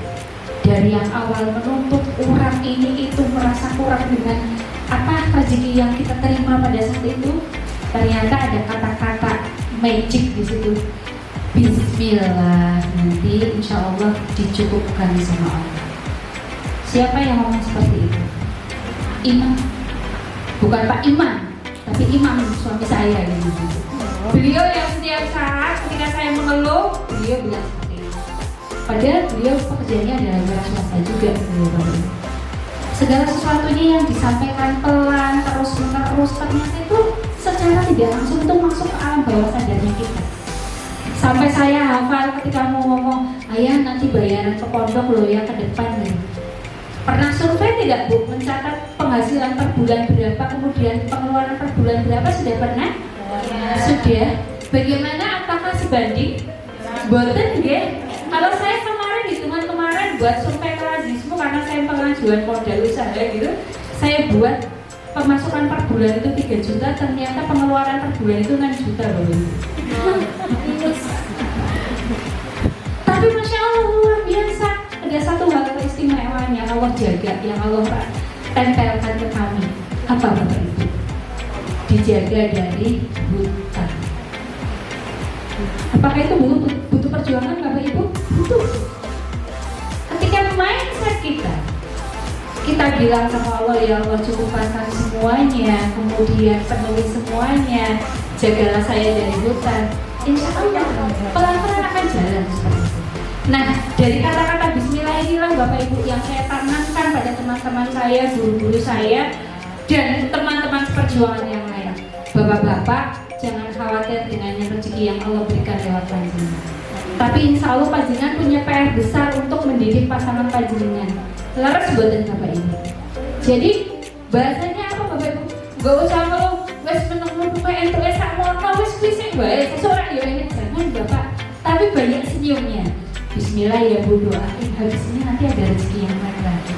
Dari yang awal menuntut kurang ini itu, merasa kurang dengan apa rezeki yang kita terima pada saat itu, ternyata ada kata-kata magic di situ. Bismillah, nanti insya Allah dicukupkan sama Allah. Siapa yang ngomong seperti itu? Imam, bukan Pak Imam, tapi Imam suami saya gitu. Beliau yang setiap saat ketika saya mengeluh, beliau bilang seperti itu. Padahal beliau pekerjaannya adalah wira swasta juga, beliau. Segala sesuatunya yang disampaikan pelan terus-menerus ternyata itu secara tidak langsung itu masuk ke alam bawah sadarnya kita. Sampai saya hafal ketika mau ngomong, ayah nanti bayaran ke pondok loh ya ke depan nih. Pernah survei tidak Bu, mencatat penghasilan per bulan berapa, kemudian pengeluaran per bulan berapa, sudah pernah? Ya. Sudah. Bagaimana, apakah sebanding? Boten ya. Kalau saya kemarin, hitungan kemarin buat survei Kelasisme karena saya pengajuan modal usaha gitu, saya buat pemasukan per bulan itu 3 juta, ternyata pengeluaran per bulan itu 6 juta loh. Tapi Masya Allah luar biasa. Ada satu hal keistimewaan yang Allah jaga, yang Allah tempelkan ke kami. Apa Bapak Ibu? Dijaga dari hutang. Apakah itu butuh perjuangan Bapak Ibu? Butuh. Ketika mindset kita bilang sama Allah, ya Allah cukupkan semuanya, kemudian penuhi semuanya, jagalah saya dari hutang. Insya Allah pelan-pelan akan jalan seperti itu. Nah, dari kata-kata bismillah inilah Bapak Ibu yang saya tanamkan pada teman-teman saya, guru-guru saya, dan teman-teman seperjuangan yang lain. Bapak-bapak, jangan khawatir dengan rezeki yang Allah berikan lewat panjenengan. Tapi insya Allah panjenengan punya PR besar untuk mendidik pasangan panjenengan. Leres buatan Bapak Ibu. Jadi, bahasanya apa Bapak Ibu? Gak usah ngeluh, wes menunggu PN tuh esak mono, wes bising baik, seseorang ya ini jangan Bapak. Tapi banyak senyumnya. Bismillah ya Bu, doain habis ini nanti ada rezeki yang lain lagi.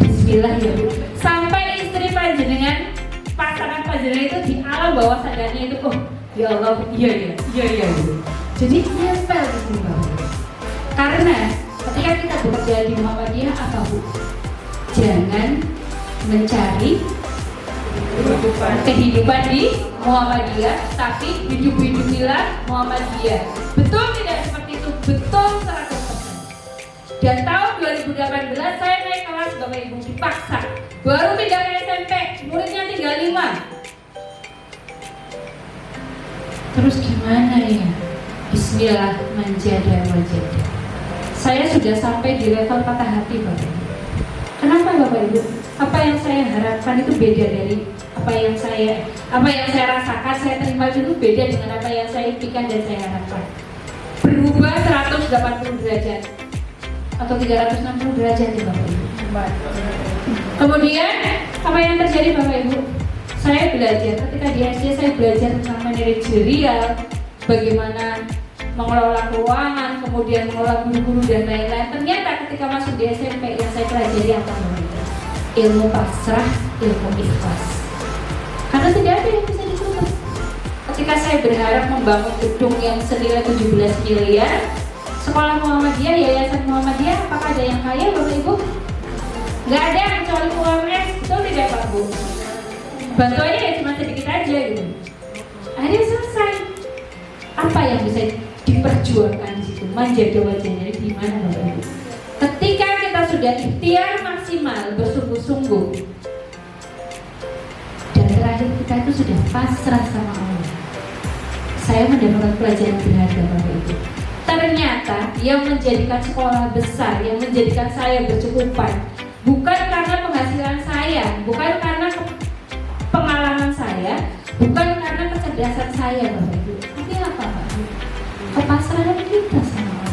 Bismillah ya Bu. Sampai istri panjenengan, pasangan panjenengan itu di alam bawah sadarnya itu, oh ya Allah, iya Bu. Jadi nempel di sini Bapak. Karena ketika kita bekerja di Muhammadiyah apa Bu? Jangan mencari kehidupan di Muhammadiyah, tapi hidup-hidupilah Muhammadiyah. Betul tidak seperti itu? Betul 100%. Dan tahun 2018 saya naik kelas Bapak Ibu dipaksa. Baru pindah ke SMP, muridnya tinggal 5. Terus gimana ya? Bismillah manjada wajada. Saya sudah sampai di level patah hati Bapak Ibu. Kenapa Bapak Ibu? Apa yang saya harapkan itu beda dari apa yang saya rasakan, saya terima itu beda dengan apa yang saya impikan dan saya harapkan. Berubah 180 derajat. atau 360 derajat ya Bapak Ibu. Kemudian apa yang terjadi Bapak Ibu? Saya belajar ketika di SD, saya belajar tentang manajerial, bagaimana mengelola keuangan, kemudian mengelola guru-guru dan lain-lain. Ternyata ketika masuk di SMP yang saya pelajari apa Bapak Ibu? Ilmu pasrah, ilmu ikhlas. Karena tidak ada yang bisa ditutup. Ketika saya berharap membangun gedung yang senilai 17 miliar, sekolah Muhammadiyah, yayasan Muhammadiyah, apakah ada yang kaya Bapak Ibu? Nggak ada, kecuali UMS, betul tidak Pak Bu? Bantuannya ya cuma sedikit aja gitu. Akhirnya selesai. Apa yang bisa diperjuangkan di situ? Menjaga wajahnya di mana Bapak Ibu? Ketika kita sudah ikhtiar maksimal, bersungguh-sungguh, dan terakhir kita itu sudah pasrah sama Allah, saya mendapatkan pelajaran berharga Bapak Ibu. Ternyata yang menjadikan sekolah besar, yang menjadikan saya bercukupan, bukan karena penghasilan saya, bukan karena pengalaman saya, bukan karena kecerdasan saya Bapak Ibu. Tapi apa Bapak Ibu? Kepasrahan kita sama Allah.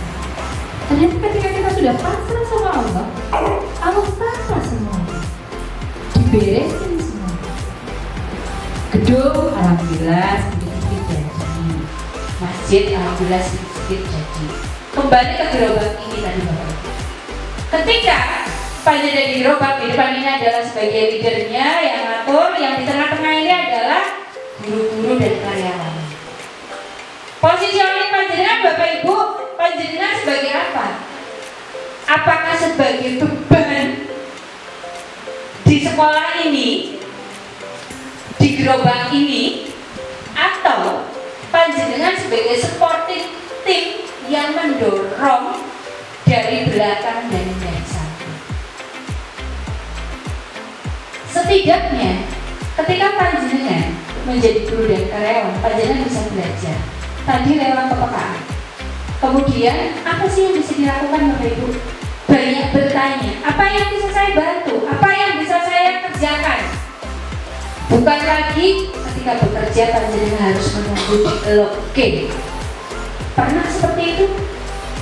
Ternyata ketika kita sudah pasrah sama Allah, Allah tata semuanya, diberesin semua. Gedung alhamdulillah sedikit-sedikit jadi, masjid alhamdulillah sedikit-sedikit jadi. Kembali ke gerobak ini tadi Bapak Ibu. Ketika Panjenengan di gerobak, di depan ini adalah sebagai leadernya yang ngatur, yang di tengah-tengah ini adalah guru-guru dan karyawan. Positioning panjenengan Bapak Ibu, panjenengan sebagai apa? Apakah sebagai beban di sekolah ini, di gerobak ini, atau panjenengan sebagai supporting tim yang mendorong dari belakang dan dari samping? Setidaknya ketika panjenengan menjadi guru dan karyawan, panjenengan bisa belajar. Tadi lewat kepekaan. Kemudian apa sih yang bisa dilakukan Bapak Ibu? Banyak bertanya, apa yang bisa saya bantu? Apa yang bisa saya kerjakan? Bukan lagi ketika bekerja panjenengan harus menunggu di oke. Pernah seperti itu?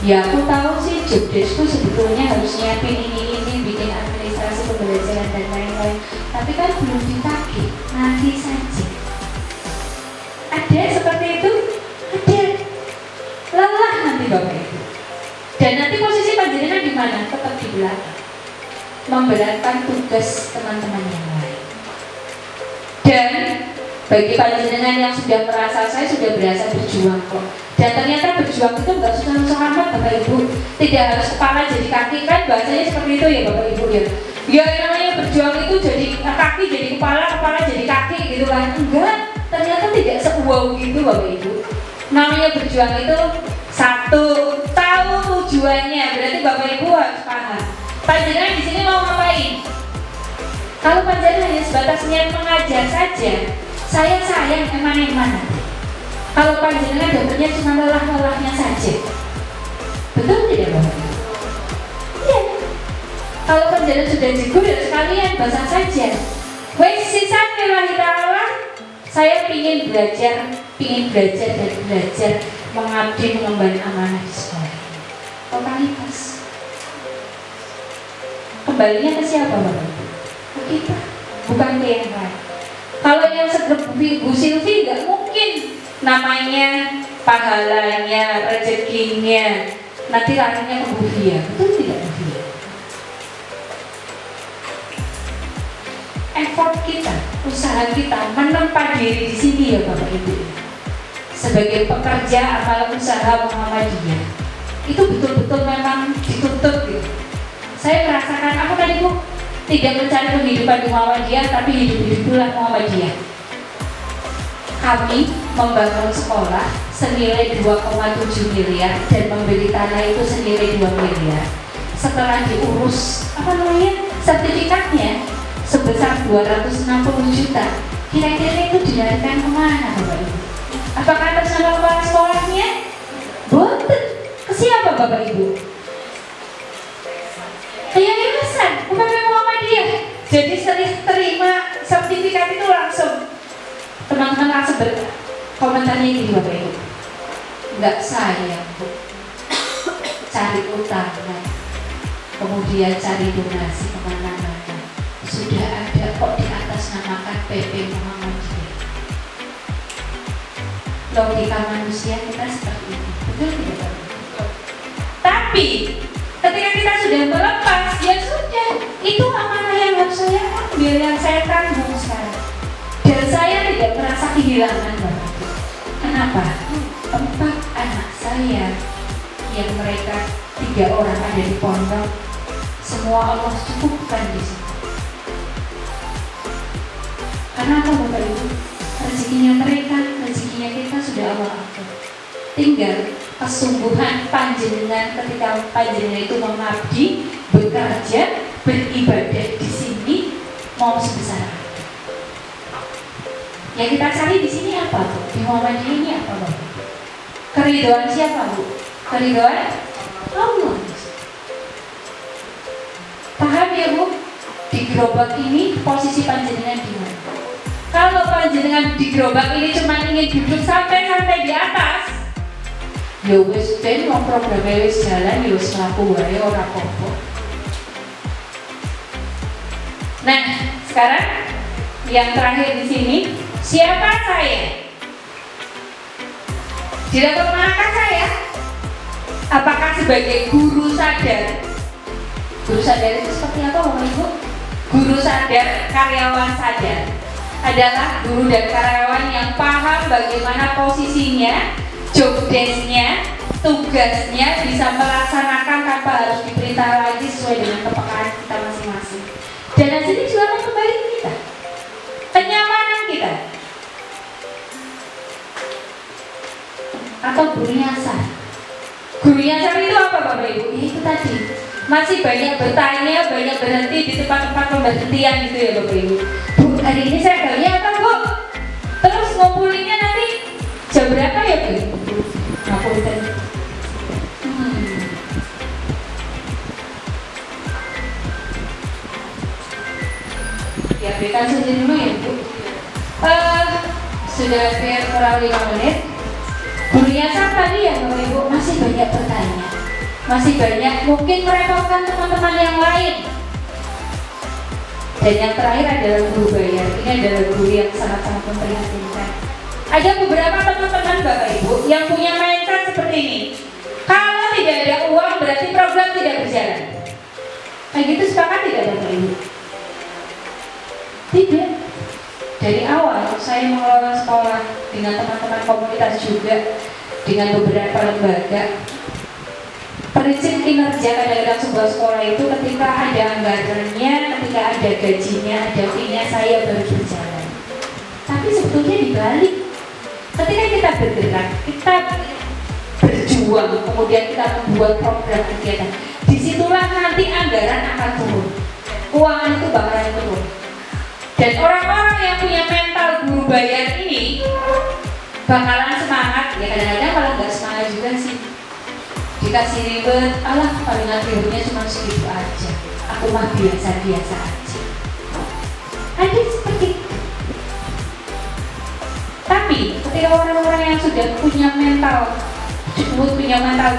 Ya aku tahu sih jobdeskku sebetulnya harus nyiapin ini, bikin administrasi pembelajaran dan lain-lain. Tapi kan belum dipakai, nanti saja. Ada seperti itu? Ada. Lelah nanti Bapak Ibu. Dan nanti posisi panjenengan di mana? Tetap di belakang. Memberatkan tugas teman-teman yang lain. Dan bagi panjenengan yang sudah merasa saya sudah berasa berjuang kok. Dan ternyata berjuang itu nggak susah-susah amat Bapak Ibu. Tidak harus kepala jadi kaki, kan bahasanya seperti itu ya Bapak Ibu ya. Ya namanya berjuang itu jadi kaki jadi kepala, kepala jadi kaki gitu kan. Enggak, ternyata tidak se-wow gitu Bapak Ibu. Namanya berjuang itu satu, tahu tujuannya, berarti Bapak Ibu harus paham. Panjenengan di sini mau ngapain? Kalau panjenengan hanya sebatas niat mengajar saja, saya sayang emang-emang. Kalau panjenengan dapatnya cuma lelah-lelahnya saja, betul tidak Bapak Ibu? Iya. Kalau panjenengan sudah jigo ya sekalian basah saja. Wes sisa lillahi ta'ala. Saya ingin belajar dan belajar mengabdi mengemban amanah di sekolah. Totalitas. Kembalinya ke siapa Bapak Ibu? Ke kita, bukan ke yang lain. Kalau yang seperti Bu Silvi nggak mungkin namanya, pahalanya, rezekinya nanti larinya ke Bu Fia, betul tidak Bu Fia? Effort kita, usaha kita menempa diri di sini ya Bapak Ibu. Sebagai pekerja amal usaha Muhammadiyah, itu betul-betul memang dituntut gitu. Saya merasakan aku tadi Bu tidak mencari penghidupan di Muhammadiyah, tapi hidup pula Muhammadiyah. Kami membangun sekolah senilai 2,7 miliar dan membeli tanah itu senilai 2 miliar. Setelah diurus sertifikatnya sebesar 260 juta. Kira-kira itu dilarikan kemana Bapak Ibu? Apakah atas nama kepala sekolahnya? Boten. Ke siapa Bapak Ibu? Ke yayasan UPM Muhammadiyah. Jadi terima sertifikat itu langsung. Teman-teman langsung komentarnya gini Bapak Ibu, nggak sayang Bu, cari utang. kemudian cari donasi kemana-mana. Sudah ada kok di atas namakan PP Muhammadiyah. Logika manusia kita seperti ini, betul tidak? Tapi ketika kita sudah melepas, ya sudah, itu amanah yang harus saya ambil, yang saya tanggung sekarang. Dan saya tidak merasa kehilangan Bapak. Kenapa? 4 anak saya yang mereka 3 orang ada di pondok, semua Allah cukupkan di sini. Karena apa Bapak Ibu? Rezekinya mereka, rezekinya kita sudah Allah atur. Tinggal kesungguhan panjenengan ketika panjenengan itu mengabdi, bekerja, beribadah di sini mau sebesar apa? Yang kita cari di sini apa Bu? Di Muhammadiyah ini apa Bu? Keridhaan siapa Bu? Keridhaan Allah. Paham ya Bu? Di gerobak ini posisi panjenengan di mana? Kalau panjenengan di gerobak ini cuma ingin duduk santai-santai di atas, ya wis ben wong programe wis jalan ya wis laku wae ora apa-apa. Nah, sekarang yang terakhir di sini, siapa saya? Direktur manakah saya? Apakah sebagai guru sadar? Guru sadar itu seperti apa Bapak Ibu? Guru sadar, karyawan sadar adalah guru dan karyawan yang paham bagaimana posisinya, job desk-nya, tugasnya bisa melaksanakan tanpa harus diperintah lagi sesuai dengan kepekaan kita masing-masing. Dan hasil ini juga akan kembali ke kita, kenyamanan kita. Atau guru nyasar. Guru nyasar itu apa Bapak Ibu? Ya itu tadi, masih banyak bertanya, banyak berhenti di tempat-tempat pemberhentian gitu ya Bapak Ibu. Bu, hari ini saya gaya apa Bu? Terus ngumpulinnya nanti jam berapa ya Bu? Ngapunten. Ya berikan saja dulu ya Bu. Sudah hampir kurang 5 menit. Gurunya tadi ya Bapak Ibu masih banyak bertanya, masih banyak mungkin merepotkan teman-teman yang lain. Dan yang terakhir adalah guru bayar. Ini adalah guru yang sangat-sangat memprihatinkan. Ada beberapa teman-teman Bapak Ibu yang punya mindset seperti ini. Kalau tidak ada uang berarti program tidak berjalan. Kayak gitu sepakat tidak Bapak Ibu? Tidak. Dari awal saya mengelola sekolah dengan teman-teman komunitas juga, dengan beberapa lembaga. Prinsip kinerja kadang-kadang sebuah sekolah itu ketika ada anggarannya, ketika ada gajinya, ada fee-nya, saya baru berjalan. Tapi sebetulnya dibalik, ketika kita bergerak, kita berjuang, kemudian kita membuat program kegiatan, disitulah nanti anggaran akan turun, keuangan itu bakalan turun. Dan orang-orang yang punya mental guru bayar ini bakalan semangat, ya kadang-kadang malah nggak semangat juga sih. Dikasih ribet, alah palingan ribetnya cuma segitu aja, aku mah biasa-biasa aja. Ada seperti itu. Tapi ketika orang-orang yang sudah punya mental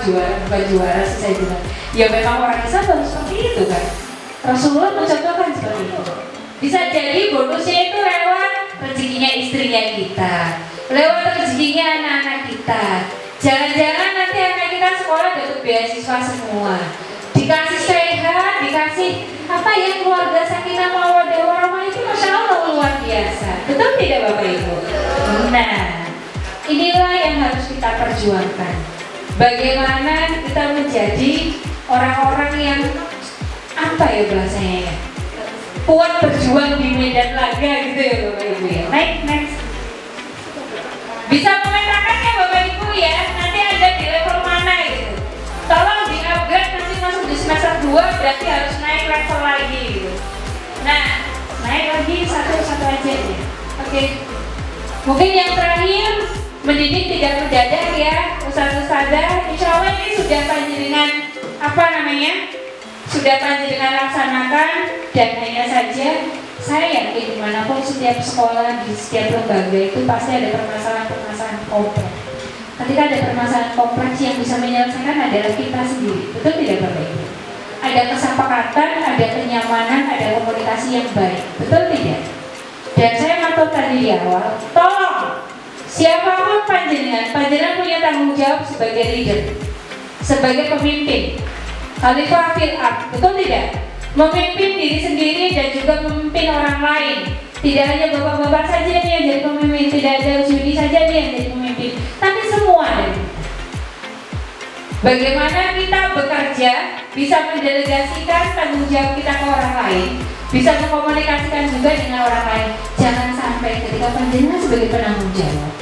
juara, bukan juara sih saya bilang, ya memang orang Islam harus seperti itu kan. Rasulullah mencontohkan seperti itu. Bisa jadi bonusnya itu lewat rezekinya istrinya kita, lewat rezekinya anak-anak kita. Jangan-jangan nanti anak kita sekolah dapat beasiswa semua, dikasih sehat, dikasih apa ya, keluarga sakinah mawaddah warahmah itu masya Allah luar biasa. Betul tidak Bapak Ibu? Nah, inilah yang harus kita perjuangkan. Bagaimana kita menjadi orang-orang yang apa ya bahasanya ya, kuat berjuang di medan laga gitu ya Bapak Ibu ya. Next. Bisa memetakan ya Bapak Ibu ya, nanti ada di level mana gitu. Tolong di upgrade, nanti masuk di semester 2 berarti harus naik level lagi gitu. Nah, naik lagi satu-satu aja ya. Oke. Mungkin yang terakhir, mendidik tidak mendadak ya Ustaz-Ustazah. Insya Allah ini sudah panjenengan sudah panjenengan laksanakan. Dan hanya saja saya yakin dimanapun setiap sekolah, di setiap lembaga itu pasti ada permasalahan kompleks. Ketika ada permasalahan kompleks yang bisa menyelesaikan adalah kita sendiri, betul tidak Bapak Ibu? ada kesepakatan, ada kenyamanan, ada komunikasi yang baik. Betul tidak? Dan saya matur tadi di awal, tolong siapapun panjenengan punya tanggung jawab sebagai leader, sebagai pemimpin. Khalifah fil ard, betul tidak? Memimpin diri sendiri dan juga memimpin orang lain. Tidak hanya bapak-bapak saja nih yang jadi pemimpin, tidak ada Juni saja nih yang jadi pemimpin, tapi semua dari kita. Bagaimana kita bekerja, bisa mendelegasikan tanggung jawab kita ke orang lain, bisa mengkomunikasikan juga dengan orang lain. Jangan sampai ketika panjenengan sebagai penanggung jawab,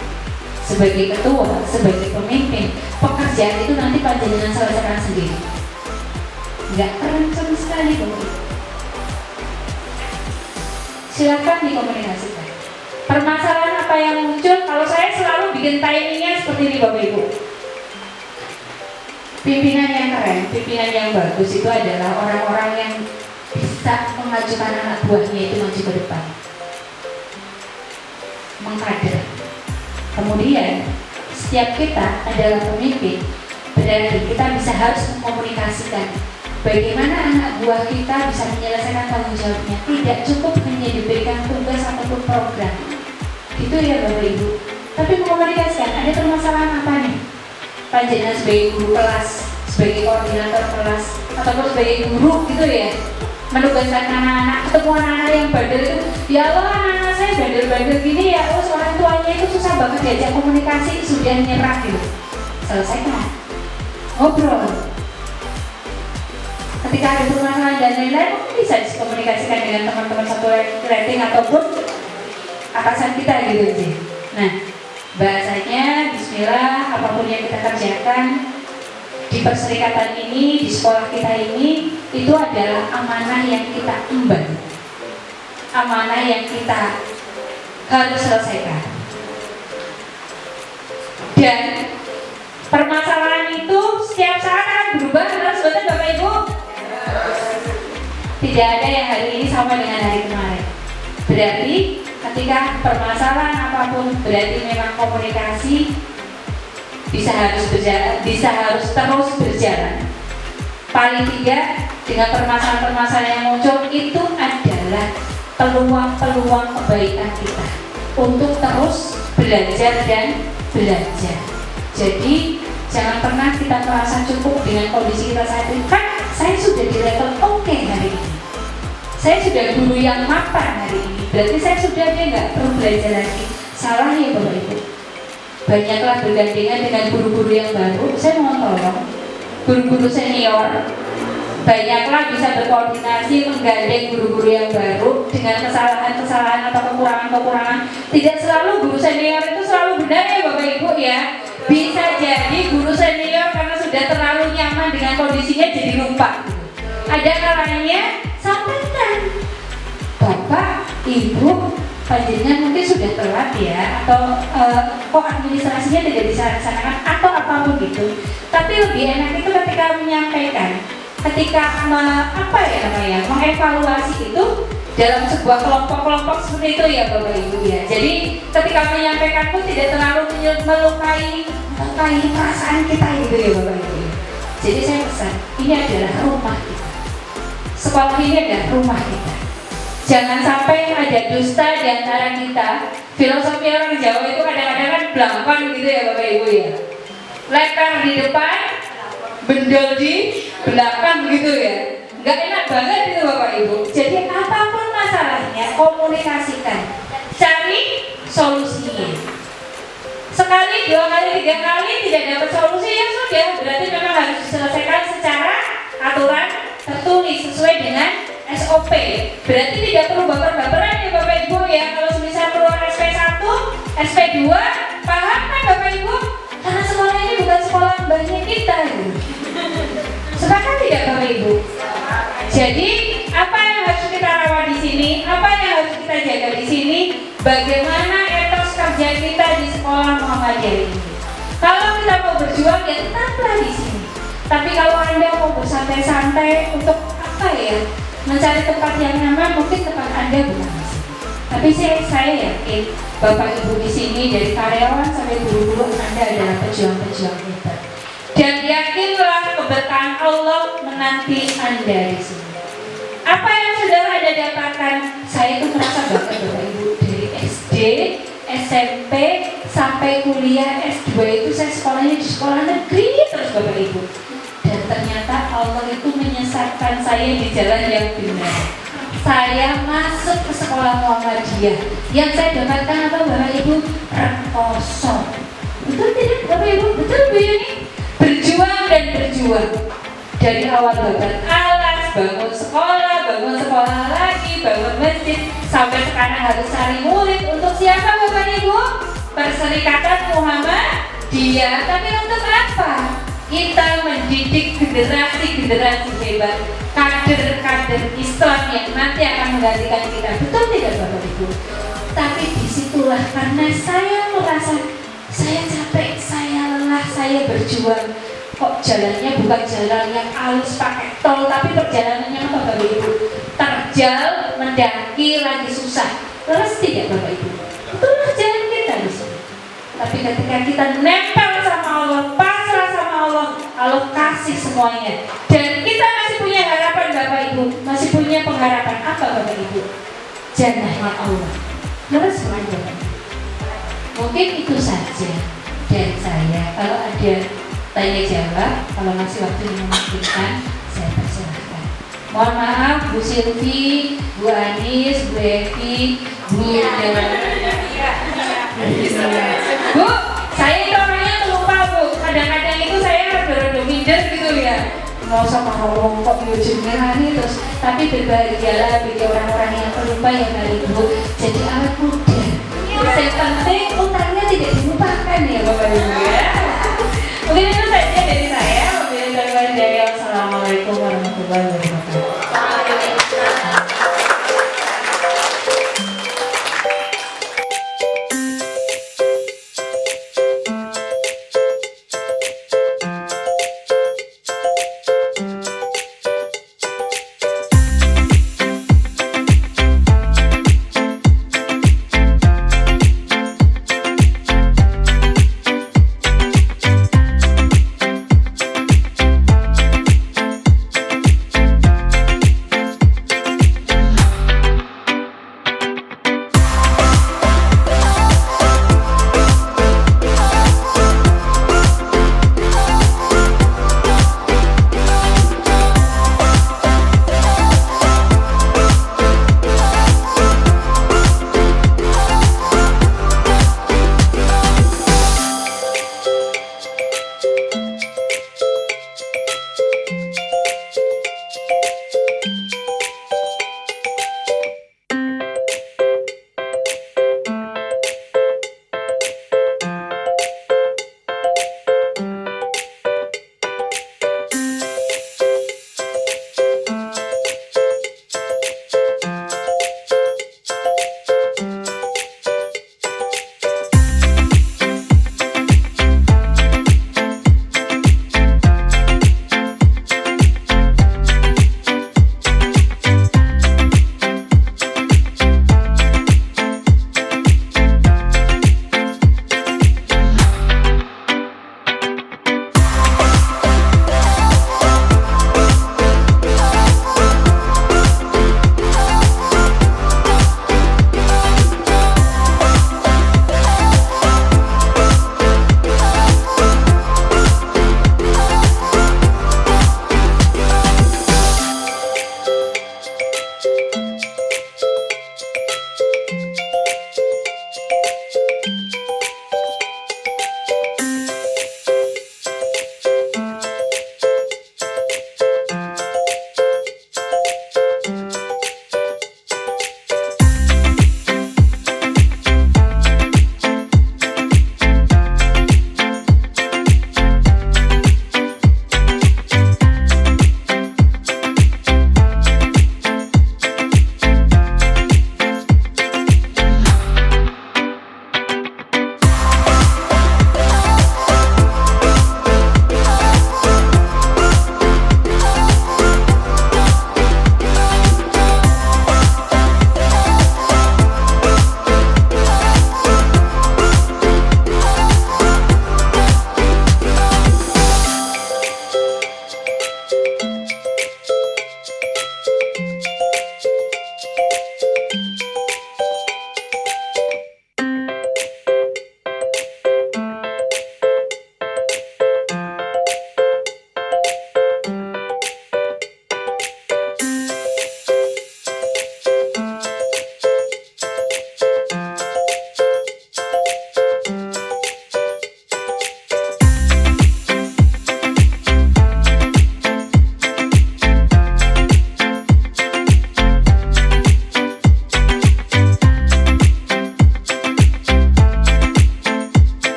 sebagai ketua, sebagai pemimpin, pekerjaan itu nanti panjenengan selesaikan sendiri. Nggak keren sama sekali Bapak. Silakan dikomunikasikan. Permasalahan apa yang muncul, kalau saya selalu bikin timingnya seperti ini Bapak Ibu. Pimpinan yang keren, pimpinan yang bagus itu adalah orang-orang yang bisa mengajukan anak buahnya itu maju ke depan, mengkader. Kemudian setiap kita adalah pemimpin, berarti kita bisa harus mengkomunikasikan bagaimana anak buah kita bisa menyelesaikan tanggung jawabnya. Tidak cukup hanya diberikan tugas ataupun program, itu ya Bapak Ibu. Tapi mengkomunikasikan, ada permasalahan apa nih? Panjenengan sebagai guru kelas, sebagai koordinator kelas, ataupun sebagai guru gitu ya, menugaskan anak-anak, ketemu anak-anak yang bandel itu, ya Allah anak-anak saya bandel-bandel gini ya, terus orang tuanya itu susah banget diajak komunikasi, sudah nyerah gitu. Selesaikan, ngobrol. Ketika ada permasalahan dan lain-lain, mungkin bisa dikomunikasikan dengan teman-teman satu rating ataupun atasan kita gitu sih. Nah, bahasanya bismillah, apapun yang kita kerjakan di perserikatan ini, di sekolah kita ini, itu adalah amanah yang kita emban, amanah yang kita harus selesaikan. Dan permasalahan itu setiap saat akan berubah, harus betul Bapak Ibu. Tidak ada yang hari ini sama dengan hari kemarin. Berarti ketika permasalahan apapun, berarti memang komunikasi bisa harus terus berjalan. Paling tidak dengan permasalahan-permasalahan yang muncul itu adalah peluang-peluang kebaikan kita untuk terus belajar dan belajar. Jadi jangan pernah kita merasa cukup dengan kondisi kita saat ini. Kan saya sudah di level oke hari ini, saya sudah guru yang mapan hari ini, berarti saya sudah nggak perlu belajar lagi. Salah ya Bapak Ibu. Banyaklah bergandengan dengan guru-guru yang baru. Saya mau tolong guru-guru senior, banyaklah bisa berkoordinasi menggandeng guru-guru yang baru dengan kesalahan-kesalahan atau kekurangan-kekurangan. Tidak selalu guru senior itu selalu benar ya Bapak Ibu ya. Bisa jadi guru senior karena sudah terlalu nyaman dengan kondisinya jadi lupa. Ada kalanya sampaikan, Bapak, Ibu, panjenengan mungkin sudah telat ya, atau kok administrasinya tidak dilaksanakan atau apapun gitu. Tapi lebih enak itu ketika menyampaikan, ketika mengevaluasi itu dalam sebuah kelompok-kelompok seperti itu ya Bapak Ibu ya. Jadi ketika menyampaikan pun tidak terlalu melukai perasaan kita gitu ya Bapak Ibu. Jadi saya pesan, ini adalah rumah kita. Sekolah ini adalah rumah kita. Jangan sampai ada dusta di antara kita. Filosofi orang Jawa itu kadang-kadang kan belakang gitu ya Bapak Ibu ya. Leper di depan, bendol di belakang gitu ya. Nggak enak banget itu Bapak Ibu. Jadi apapun masalahnya, komunikasikan, cari solusinya. Sekali, 2 kali, 3 kali tidak dapat solusi ya sudah, berarti memang harus diselesaikan secara aturan tertulis sesuai dengan SOP. Berarti tidak perlu baper-baperan ya Bapak Ibu ya. Kalau misalnya keluar SP1, SP2, paham kan Bapak Ibu? Karena sekolah ini bukan sekolah mbahnya kita gitu. Sepakat tidak Bapak Ibu? Jadi apa yang harus kita rawat di sini? Apa yang harus kita jaga di sini? Bagaimana etos kerja kita di sekolah Muhammadiyah ini? Kalau kita mau berjuang ya tetaplah di sini. Tapi kalau Anda mau bersantai-santai untuk apa ya? Mencari tempat yang nyaman, mungkin tempat Anda bukan di sini. Tapi saya yakin Bapak Ibu di sini dari karyawan sampai guru-guru Anda adalah pejuang-pejuang hebat. Dan yakinlah keberkahan Allah menanti Anda di sini. Apa yang saudara Anda dapatkan? Saya itu merasa bangga Bapak Ibu, dari SD, SMP sampai kuliah S2 itu saya sekolahnya di sekolah negeri terus Bapak Ibu. Dan ternyata Allah itu menyesatkan saya di jalan yang benar. Saya masuk ke sekolah Muhammadiyah. Yang saya dapatkan apa Bapak Ibu? Rekoso. Betul tidak Bapak Ibu? Betul Bu Yuni? Berjuang dan berjuang. Dari awal bangun alas, bangun sekolah lagi, bangun masjid, sampai sekarang harus cari murid. Untuk siapa Bapak Ibu? Perserikatan Muhammadiyah. Tapi untuk apa? Kita mendidik generasi-generasi hebat, kader-kader Islam yang nanti akan menggantikan kita. Betul tidak Bapak Ibu? Tapi disitulah karena saya merasa saya capek, saya lelah, saya berjuang. Kok jalannya bukan jalan yang halus pakai tol, tapi perjalanannya apa Bapak Ibu? Terjal, mendaki, lagi susah. Lelas tidak Bapak Ibu? Itulah jalan kita di sini. Tapi ketika kita nempel sama Allah, pasrah sama Allah, Allah kasih semuanya. Dan kita masih punya harapan Bapak Ibu, masih punya pengharapan apa Bapak Ibu? Jannahnya Allah. Lelas semuanya Bapak Ibu. Mungkin itu saja dari saya. Kalau ada tanya jawab, kalau masih waktu memungkinkan, saya persilahkan. Mohon maaf Bu Silvi, Bu Anis, Bu Evi, Bu Bu, saya itu orangnya lupa Bu. Kadang-kadang itu saya rada-rada minder gitu ya. Mau sama ngomong kok nih terus. Tapi berbahagialah bagi orang-orang yang pelupa ya kali Bu. Jadi awet muda.